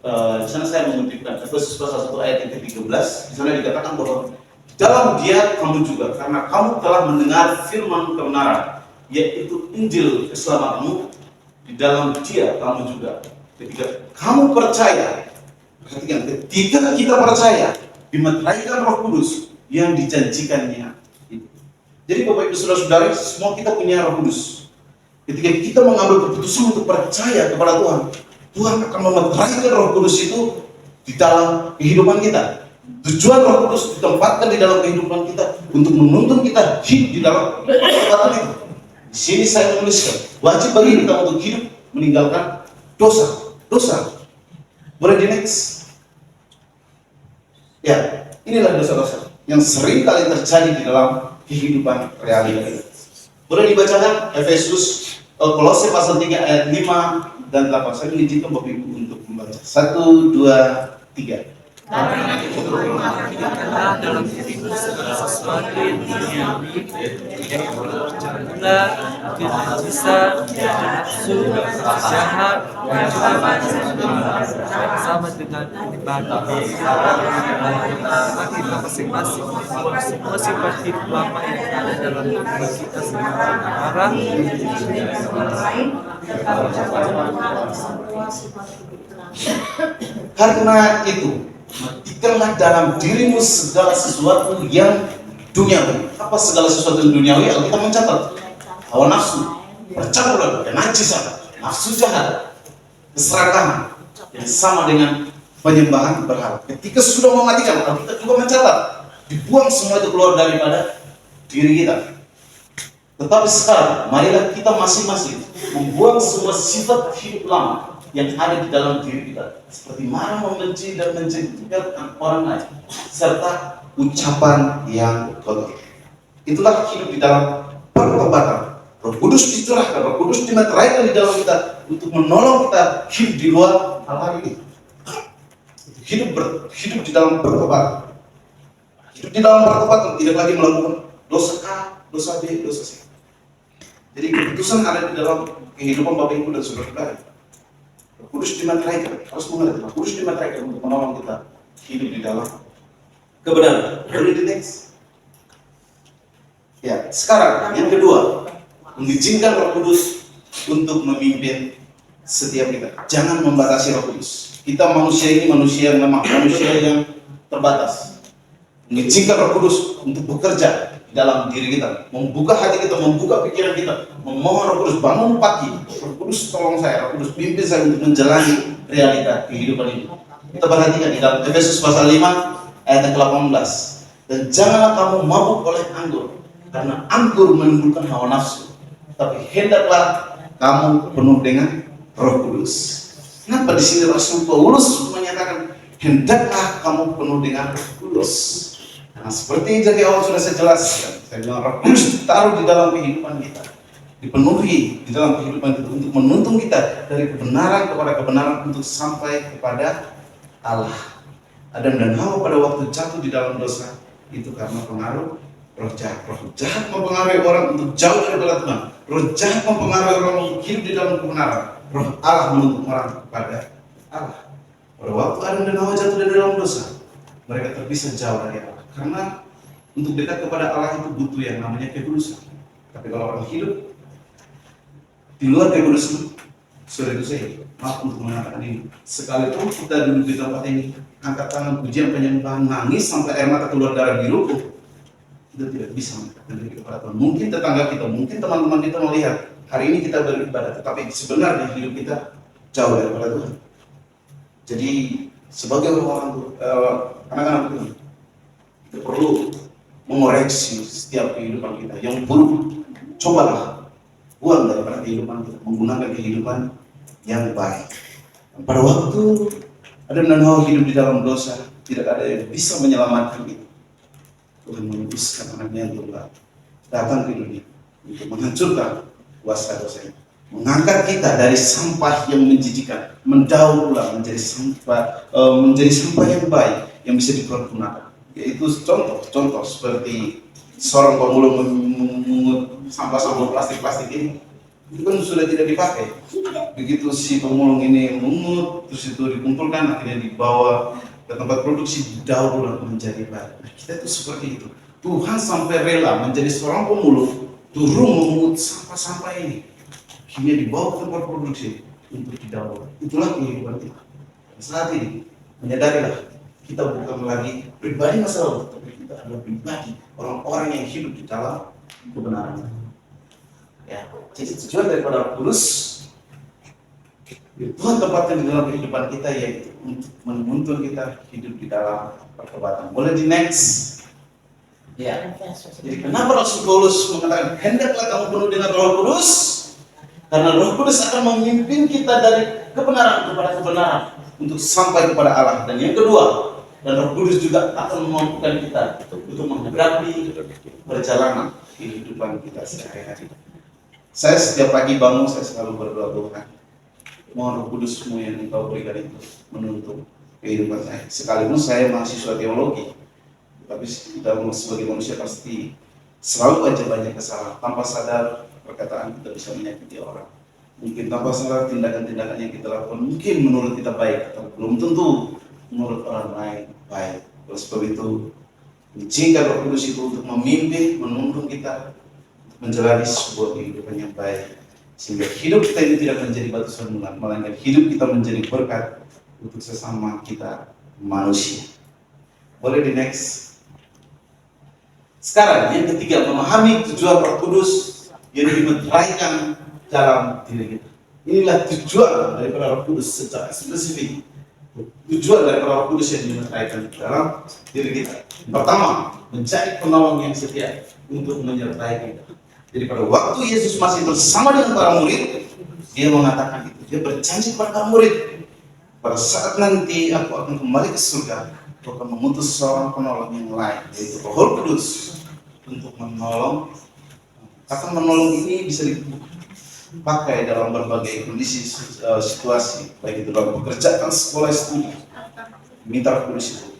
Di sana saya mengutipkan Efesus pasal 1 ayat yang ke-13. Di sana dikatakan bahwa dalam Dia kamu juga, karena kamu telah mendengar firman kebenaran, yaitu Injil keselamatanmu. Di dalam Dia kamu juga. Ketika kamu percaya, perhatikan, ketika kita percaya, dimeteraikan Roh Kudus yang dijanjikannya. Jadi Bapak Ibu Saudara-saudari, semua kita punya Roh Kudus. Ketika kita mengambil keputusan untuk percaya kepada Tuhan, Tuhan akan memeteraikan Roh Kudus itu di dalam kehidupan kita. Tujuan Roh Kudus ditempatkan di dalam kehidupan kita untuk menuntun kita hidup di dalam pertobatan itu. Di sini saya menuliskan, wajib bagi kita untuk hidup meninggalkan dosa. Boleh di next? Ya, inilah dosa-dosa yang sering kali terjadi di dalam kehidupan realita. Boleh dibacakan Efesus Kolose pasal 3 ayat 5 dan 8. Saya mengizinkan Bapak Ibu untuk membaca. 1, 2, 3. Karena itu kita dalam dirimu segala sesuatu yang duniawi, yaitu gula, kenajisan, nafsu, jahat, kecaman, sama dengan ibadah. Kita masing-masing membuang semua sifat hidup lama yang ada dalam diri kita seperti marah, karena itu matikanlah dalam dirimu segala sesuatu yang duniawi. Apa segala sesuatu yang duniawi? Kita mencatat hawa nafsu, percampuran, kenajisan, nafsu jahat, keserakahan yang sama dengan penyembahan berhala. Ketika sudah mematikan, kita juga mencatat dibuang semua itu keluar daripada diri kita. Tetapi sekarang, marilah kita masing-masing membuang semua sifat hidup lama yang ada di dalam diri kita, seperti marah, membenci, dan menjengkelkan orang lain, serta ucapan yang kotor. Itulah hidup di dalam pertobatan. Roh Kudus dicurahkan, Roh Kudus dimeteraikan di dalam kita untuk menolong kita hidup di luar hal ini. Hidup di dalam pertobatan. Hidup di dalam pertobatan, tidak lagi melakukan dosa A, dosa B, dosa C. Jadi keputusan ada di dalam kehidupan Bapak Ibu dan Saudara-saudara. Roh Kudus dimeteraikan, harus mengerti. Roh Kudus dimeteraikan untuk menolong kita hidup di dalam kebenaran. Boleh di next. Ya, sekarang yang kedua, mengizinkan Roh Kudus untuk memimpin setiap kita. Jangan membatasi Roh Kudus. Kita manusia ini manusia yang lemah, manusia yang terbatas. Mengizinkan Roh Kudus untuk bekerja di dalam diri kita, membuka hati kita, membuka pikiran kita, memohon Roh Kudus bangun pagi. Roh Kudus tolong saya, Roh Kudus pimpin saya untuk menjalani realita kehidupan ini. Kita perhatikan di dalam Efesus pasal 5 ayat yang ke-18. Dan janganlah kamu mabuk oleh anggur, karena anggur menimbulkan hawa nafsu, tapi hendaklah kamu penuh dengan Roh Kudus. Kenapa di sini Rasul Paulus menyatakan hendaklah kamu penuh dengan Roh Kudus? Nah, seperti dari awal sudah saya jelaskan, saya bilang Roh Kudus ditaruh di dalam kehidupan kita, dipenuhi di dalam kehidupan kita untuk menuntun kita dari kebenaran kepada kebenaran untuk sampai kepada Allah. Adam dan Hawa pada waktu jatuh di dalam dosa itu karena pengaruh roh jahat. Roh jahat mempengaruhi orang untuk jauh daripada Tuhan. Roh jahat mempengaruhi orang untuk hidup di dalam kebenaran. Roh Allah menuntun orang kepada Allah. Pada waktu Adam dan Hawa jatuh di dalam dosa, mereka terpisah jauh dari Allah. Karena untuk dekat kepada Allah itu butuh yang namanya kekudusan. Tapi kalau orang hidup di luar kekudusan, sudah itu saya maaf untuk mengatakan ini. Sekalipun kita duduk di tempat ini, angkat tangan pujian penyembahan, nangis sampai air mata keluar darah biru, kita tidak bisa mendekatkan diri kepada Tuhan. Mungkin tetangga kita, mungkin teman-teman kita melihat hari ini kita beribadah, tetapi sebenarnya hidup kita jauh daripada Tuhan. Jadi sebagai orang anak-anak Tuhan, kita perlu mengoreksi setiap kehidupan kita yang buruk. Cobalah buang daripada kehidupan kita, menggunakan kehidupan yang baik. Dan pada waktu Adam dan Hawa hidup di dalam dosa, tidak ada yang bisa menyelamatkan itu. Tuhan mengutuskan anaknya yang tunggal datang ke dunia untuk menghancurkan kuasa dosa ini, mengangkat kita dari sampah yang menjijikan, mendaur ulang menjadi sampah yang baik yang bisa dipergunakan. Yaitu contoh seperti seorang pemulung memungut sampah-sampah plastik ini, itu kan sudah tidak dipakai. Begitu si pemulung ini mengut, terus itu dikumpulkan, akhirnya dibawa ke tempat produksi, didaur ulang menjadi baik. Nah, kita itu seperti itu. Tuhan sampai rela menjadi seorang pemulung, turun memungut sampah-sampah ini, akhirnya dibawa ke tempat produksi untuk didaur ulang. Itulah kehidupan kita. Dan saat ini menyadarilah kita bukan lagi pribadi masa lalu, tapi kita adalah pribadi orang-orang yang hidup di dalam kebenaran. Ya, jadi tujuan daripada Roh Kudus Tuhan tempatkan di dalam kehidupan kita, yaitu untuk menuntun kita hidup di dalam pertobatan. Boleh di next? Ya. Jadi kenapa Rasul Paulus mengatakan hendaklah kamu penuh dengan Roh Kudus? Karena Roh Kudus akan memimpin kita dari kebenaran kepada kebenaran untuk sampai kepada Allah. Dan yang kedua, dan Roh Kudus juga akan memampukan kita untuk menghadapi perjalanan kehidupan kita sehari-hari. Saya setiap pagi bangun, saya selalu berdoa, Tuhan, mohon Roh Kudus-Mu yang Engkau berikan itu menuntun kehidupan saya. Sekalipun saya mahasiswa teologi, tapi kita sebagai manusia pasti selalu aja banyak kesalahan. Tanpa sadar perkataan kita bisa menyakiti orang. Mungkin tanpa sadar tindakan-tindakan yang kita lakukan mungkin menurut kita baik, atau belum tentu menurut orang lain baik. Oleh sebab itu, izinkan Roh Kudus itu untuk memimpin, menuntun kita menjalani sebuah kehidupan yang baik, sehingga hidup kita ini tidak menjadi batu sandungan, melainkan hidup kita menjadi berkat untuk sesama kita manusia. Boleh di next? Sekarang yang ketiga, memahami tujuan Roh Kudus yang dimeteraikan dalam diri kita. Inilah tujuan daripada Roh Kudus secara spesifik. Tujuan daripada Roh Kudus yang dimeteraikan dalam diri kita. Pertama, mencari penolong yang setia untuk menyertai kita. Jadi pada waktu Yesus masih bersama dengan para murid, dia mengatakan itu. Dia berjanji kepada para murid, pada saat nanti aku akan kembali ke surga, aku akan mengutus seorang penolong yang lain, yaitu Roh Kudus, untuk menolong. Kata menolong ini bisa dipakai dalam berbagai kondisi situasi, baik itu dalam pekerjaan, sekolah, studi. Minta Roh Kudus itu.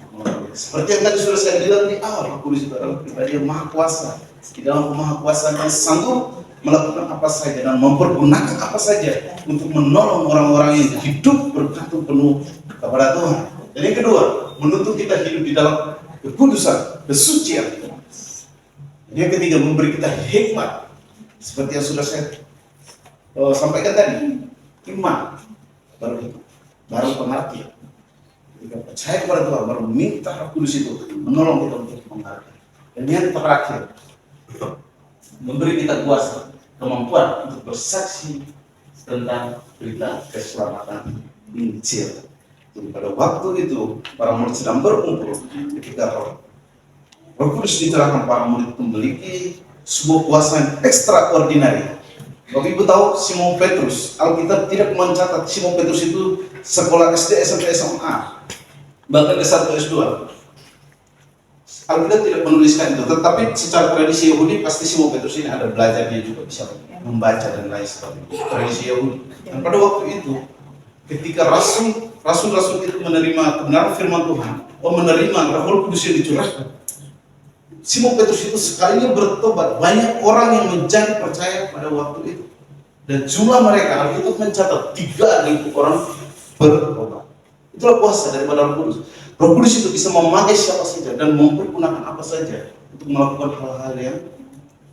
Seperti yang tadi sudah saya bilang di awal, Roh Kudus itu adalah pribadi yang maha kuasa. Di dalam kemahakuasaan yang sanggup melakukan apa saja dan mempergunakan apa saja untuk menolong orang-orang yang hidup bergantung penuh kepada Tuhan. Dan yang kedua, menuntut kita hidup di dalam kekudusan, kesucian. Yang ketiga, memberi kita hikmat, seperti yang sudah saya sampaikan tadi. Iman, baru pengertian. Kita percaya kepada Tuhan, baru minta Roh Kudus itu menolong kita untuk mengerti. Dan yang terakhir, memberi kita kuasa, kemampuan untuk bersaksi tentang berita keselamatan Injil. Jadi pada waktu itu para murid sedang berkumpul ketika Roh Kudus dicerahkan, para murid itu memiliki sebuah kuasa yang extraordinary. Bapak Ibu tahu Simon Petrus, Alkitab tidak mencatat Simon Petrus itu sekolah SD, SMP, SMA, bahkan S1, S2. Alkitab tidak menuliskan itu, tetapi secara tradisi Yahudi pasti Simon Petrus ini ada belajar, dia juga bisa membaca dan lain sebagainya. Tradisi Yahudi. Dan pada waktu itu, ketika rasul-rasul itu menerima kebenaran firman Tuhan, menerima Roh Kudus yang dicurahkan, Simon Petrus itu sekalinya bertobat, banyak orang yang menjadi percaya pada waktu itu. Dan jumlah mereka, Alkitab mencatat 3.000 orang bertobat. Itulah kuasa daripada Roh Kudus. Roh Kudus itu bisa memakai siapa saja dan mempergunakan apa saja untuk melakukan hal-hal yang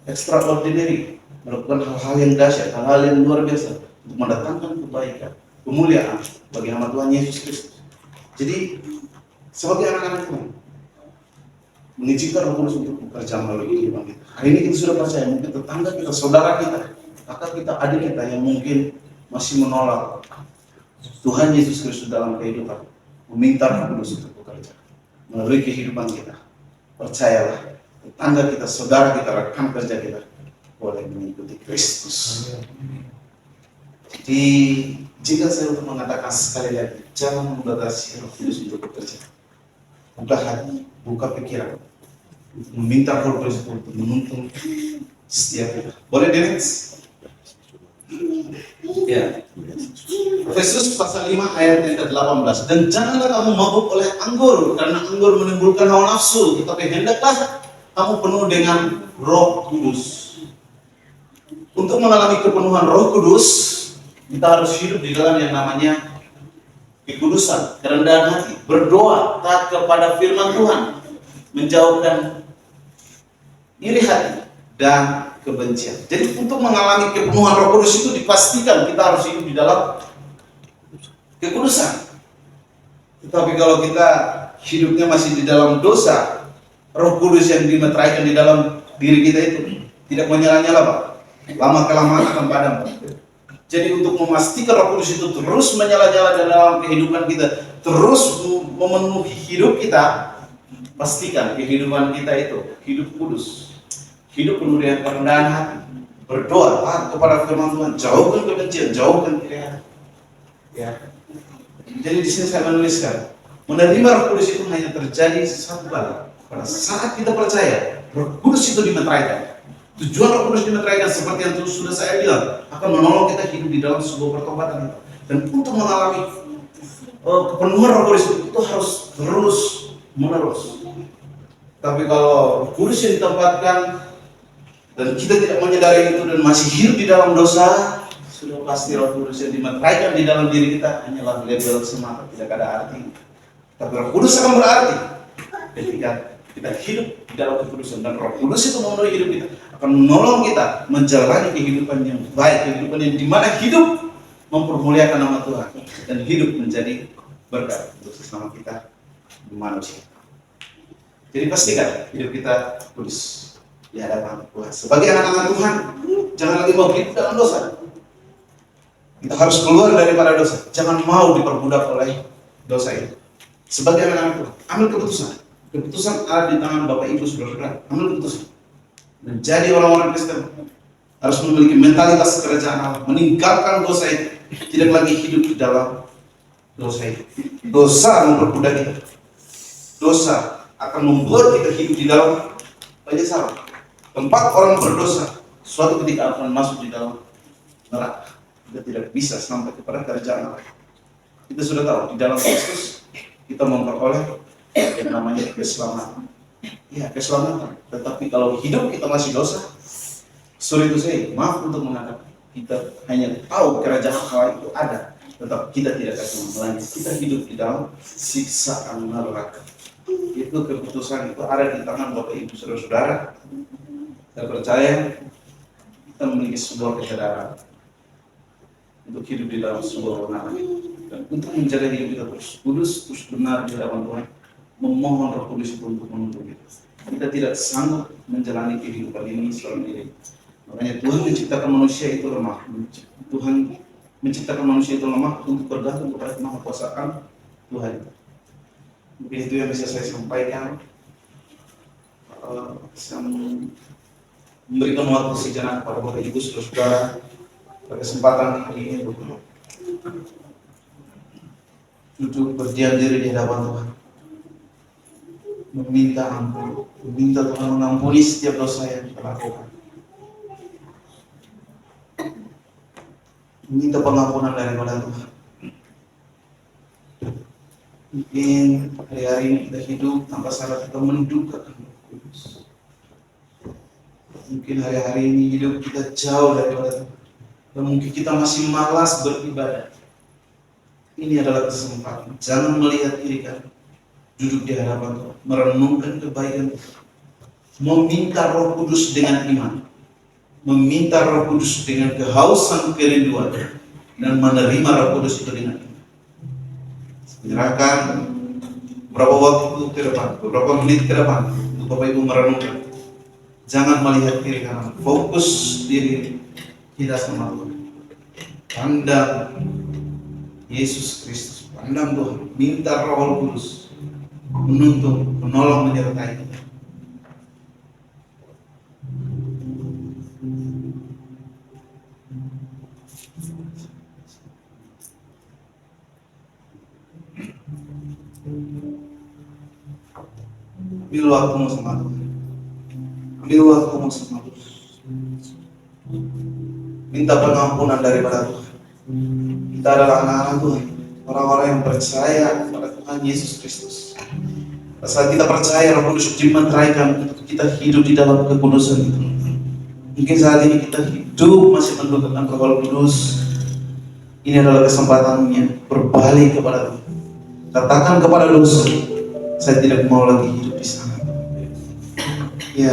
extraordinary, melakukan hal-hal yang dahsyat, hal-hal yang luar biasa untuk mendatangkan kebaikan, kemuliaan bagi nama Tuhan Yesus Kristus. Jadi sebagai anak-anak Tuhan, mengizinkan Roh Kudus untuk bekerja melalui kehidupan kita. Hari ini kita sudah percaya, mungkin tetangga kita, saudara kita, kakak kita, adik kita yang mungkin masih menolak Tuhan Yesus Kristus dalam kehidupan, meminta Roh Kudus untuk bekerja melalui kehidupan kita. Percayalah, tetangga kita, saudara kita, rekan kerja kita boleh mengikuti Kristus. Jadi jika saya untuk mengatakan sekali lagi, jangan membatasi Roh Kudus untuk bekerja. Buka hati, buka pikiran, meminta Roh Kudus untuk menuntun setiap kita. Boleh di-next? Ya. Efesus pasal 5 ayat yang ke-18. Dan janganlah kamu mabuk oleh anggur, karena anggur menimbulkan hawa nafsu, tetapi hendaklah kamu penuh dengan Roh Kudus. Untuk mengalami kepenuhan Roh Kudus, kita harus hidup di dalam yang namanya kekudusan, kerendahan hati, berdoa, taat kepada firman Tuhan, menjauhkan iri hati dan kebencian. Jadi untuk mengalami kepenuhan Roh Kudus itu dipastikan kita harus hidup di dalam kekudusan. Tetapi kalau kita hidupnya masih di dalam dosa, Roh Kudus yang dimeteraikan di dalam diri kita itu tidak menyala-nyala, Pak. Lama-kelamaan akan padam, Pak. Jadi untuk memastikan Roh Kudus itu terus menyala-nyala dalam kehidupan kita, terus memenuhi hidup kita, pastikan kehidupan kita itu hidup kudus, hidup penuh dengan kerendahan hati, berdoa, taat kepada firman Tuhan, jauhkan kebencian, jauhkan iri hati. Ya. Jadi di sini saya menuliskan, menerima Roh Kudus itu hanya terjadi satu kali, pada saat kita percaya Roh Kudus itu dimeteraikan. Tujuan Roh Kudus dimeteraikan seperti yang sudah saya bilang, akan menolong kita hidup di dalam sebuah pertobatan. Dan untuk mengalami kepenuhan Roh Kudus itu harus terus menerus. Tapi kalau Roh Kudus yang ditempatkan dan kita tidak menyadari itu dan masih hidup di dalam dosa, sudah pasti Roh Kudus yang dimeteraikan di dalam diri kita hanyalah label semata, tidak ada arti. Tapi Roh Kudus akan berarti ketika kita hidup di dalam kekudusan, dan Roh Kudus itu memenuhi hidup kita, akan menolong kita menjalani kehidupan yang baik, kehidupan yang dimana hidup mempermuliakan nama Tuhan dan hidup menjadi berkat untuk sesama kita manusia. Jadi pastikan hidup kita kudus di hadapan Tuhan. Sebagai anak-anak Tuhan, jangan lagi mau hidup dalam dosa. Kita harus keluar daripada dosa. Jangan mau diperbudak oleh dosa itu. Sebagai anak-anak Tuhan, ambil keputusan. Keputusan ada di tangan Bapak Ibu Saudara-saudara. Ambil keputusan. Menjadi orang-orang Kristen harus memiliki mentalitas kerajaan Allah, meninggalkan dosa itu, tidak lagi hidup di dalam dosa itu. Dosa memperbudak kita. Dosa akan membuat kita hidup di dalam penyesalan. Tempat orang berdosa, suatu ketika akan masuk di dalam neraka. Kita tidak bisa sampai kepada kerajaan Allah. Kita sudah tahu di dalam Kristus kita memperoleh yang namanya keselamatan. Ya, keselamatan. Tetapi kalau hidup kita masih dosa, sorry to say, maaf untuk mengatakan, kita hanya tahu kerajaan Allah itu ada, tetapi kita tidak akan melanjut. Kita hidup di dalam siksaan neraka. Itu keputusan itu ada di tangan Bapak Ibu Saudara-saudara. Saya percaya kita memiliki sebuah kesadaran untuk hidup di dalam sebuah kebenaran dan untuk menjaga hidup kita terus kudus, terus benar di hadapan Tuhan. Memohon Roh Kudus itu untuk menuntun kita. Kita tidak sanggup menjalani kehidupan ini seorang diri. Makanya Tuhan menciptakan manusia itu lemah. Tuhan menciptakan manusia itu lemah untuk bergantung kepada kemahakuasaan Tuhan. Mungkin itu yang bisa saya sampaikan. Saya memberikan waktu sejenak kepada Bapak Ibu Saudara pada kesempatan hari ini untuk duduk berdiam diri di hadapan Tuhan, meminta ampun, meminta Tuhan mengampuni setiap dosa yang kita lakukan, meminta pengampunan daripada Tuhan. Mungkin hari-hari ini kita hidup tanpa sadar kita menduga Roh Kudus. Mungkin hari-hari ini hidup kita jauh daripada Tuhan, dan mungkin kita masih malas beribadah. Ini adalah kesempatan. Jangan melihat diri kan, duduk di hadapan Tuhan, merenungkan kebaikan Tuhan, meminta Roh Kudus dengan iman, meminta Roh Kudus dengan kehausan kerinduan, dan menerima Roh Kudus itu dengan iman. Menyerahkan beberapa waktu ke depan, beberapa menit ke depan untuk Bapak Ibu merenungkan. Jangan melihat kiri kanan, fokus diri kita sama Tuhan. Pandang Yesus Kristus, pandang Tuhan, minta Roh Kudus menuntun, menolong, menyertai kita. Ambil waktumu sama Tuhan. Ambil waktumu sama Tuhan. Minta pengampunan daripada Tuhan. Kita adalah anak-anak Tuhan, orang-orang yang percaya kepada Tuhan Yesus Kristus. Saat kita percaya, Roh Kudus dimeteraikan untuk kita hidup di dalam kekudusan itu. Mungkin saat ini kita hidup masih mendudukan Roh Kudus. Ini adalah kesempatannya berbalik kepada Tuhan. Katakan kepada dosa, saya tidak mau lagi hidup di sana. Ya,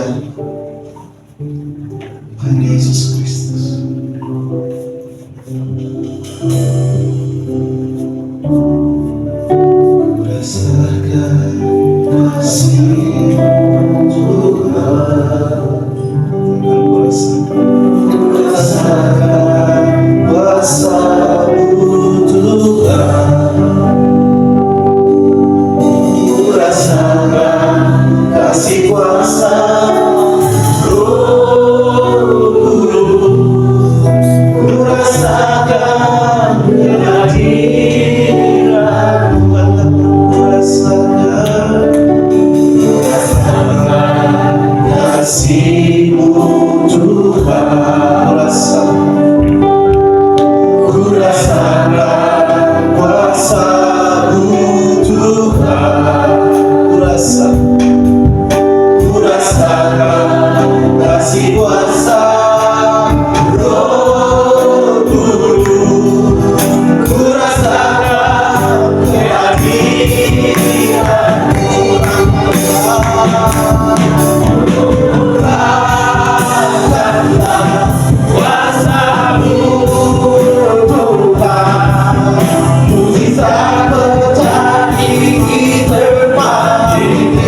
Tuhan Yesus Kristus. Rasakan kasih Tuhan. Rasakan kuasa-Mu Tuhan. Rasakan kasih kuasa Roh Kudus. Rasakan kehadiran Tuhan. Rasakan kasih-Mu Tuhan. Rasakan kuasa-Mu Tuhan. Rasakan kasih kuasa Roh Kudus. Rasakan kehadiran Tuhan. Rasakanlah kuasa-Mu Tuhan. Mujizat terjadi di tempat ini.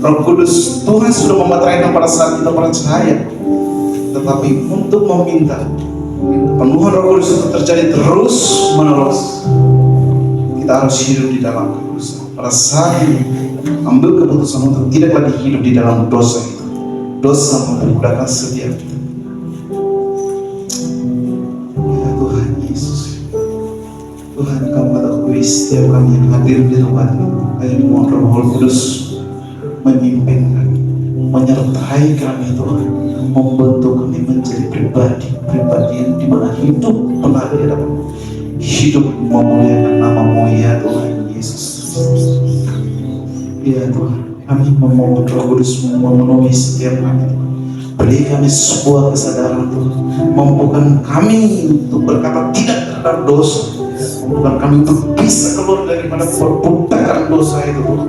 Roh Kudus, Tuhan sudah memeteraikan pada saat kita percaya. Tetapi untuk meminta penuhan Roh Kudus itu terjadi terus menerus, kita harus hidup di dalam kekudusan. Pada saat ini, ambil keputusan untuk tidak lagi hidup di dalam dosa itu. Dosa memperbudakan setiap kita. Ya Tuhan Yesus, Tuhan Kamu ketahui setiap kami yang hadir di tempat ini. Kami mohon Roh Kudus memimpin kami, menyertai kami Tuhan, membentuk kami menjadi pribadi yang dimana hidup benar di dalam hidup memuliakan nama-Mu ya Tuhan Yesus. Ya Tuhan, kami memohon Roh Kudus memenuhi setiap kami. Beri kami sebuah kesadaran Tuhan, mampukan kami untuk berkata tidak terhadap dosa, mampukan kami untuk bisa keluar daripada perbudakan dosa itu Tuhan.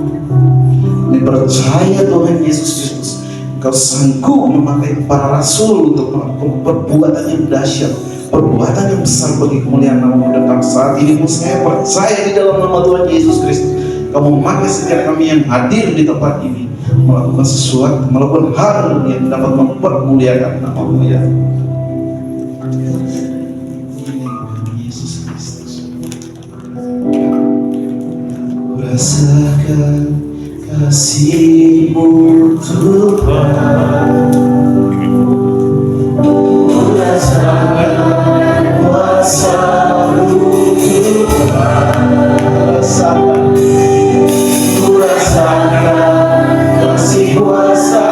Kami percaya Tuhan Yesus Kristus, Engkau sanggup memakai para rasul untuk melakukan perbuatan yang dahsyat, perbuatan yang besar bagi kemuliaan nama-Mu. Dan saat ini pun saya percaya di dalam nama Tuhan Yesus Kristus, Kamu memakai setiap kami yang hadir di tempat ini melakukan sesuatu, melakukan hal yang dapat mempermuliakan nama-Mu ya Yesus Kristus. Rasakan kasih-Mu Tuhan, rasakan kuasa-Mu Tuhan, rasakan kasih kuasa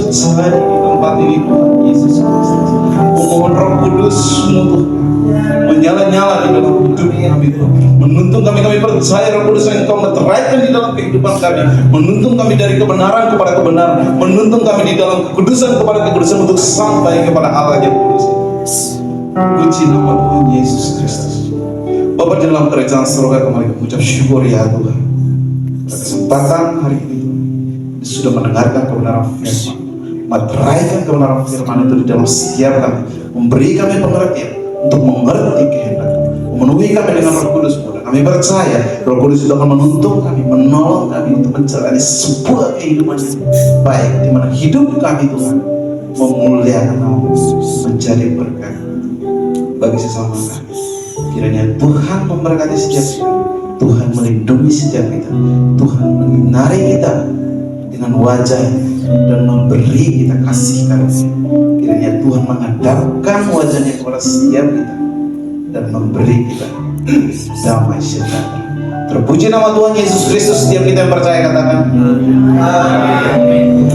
terjadi di tempat ini Tuhan Yesus Kristus. Memohon Roh Kudus-Mu Tuhan menyala-nyala di dalam hidup kami Tuhan, menuntun kami percaya Roh Kudus yang Engkau meteraikan di dalam kehidupan kami, menuntun kami dari kebenaran kepada kebenaran, menuntun kami di dalam kekudusan kepada kekudusan untuk sampai kepada Allah yang kudus. Puji nama Tuhan Yesus Kristus. Bapa di dalam kerajaan surga, kembali mengucap syukur ya Tuhan pada kesempatan hari ini sudah mendengarkan kebenaran firman, meteraikan kebenaran firman itu di dalam setiap kami, memberi kami pengertian untuk mengerti kehendak, memenuhi kami dengan Roh Kudus. Dan kami percaya Roh Kudus sudah akan menuntun kami, menolong kami untuk menjalani sebuah kehidupan yang baik, di mana hidup kami Tuhan memuliakan nama-Mu, menjadi berkat bagi sesama kami. Kiranya Tuhan memberkati setiap kita, Tuhan melindungi setiap kita, Tuhan menyinari kita dengan wajah dan memberi kita kasih karunia. Kiranya Tuhan menghadapkan wajahnya kepada setiap kita dan memberi kita damai sejahtera. Terpuji nama Tuhan Yesus Kristus. Setiap kita yang percaya katakan amin.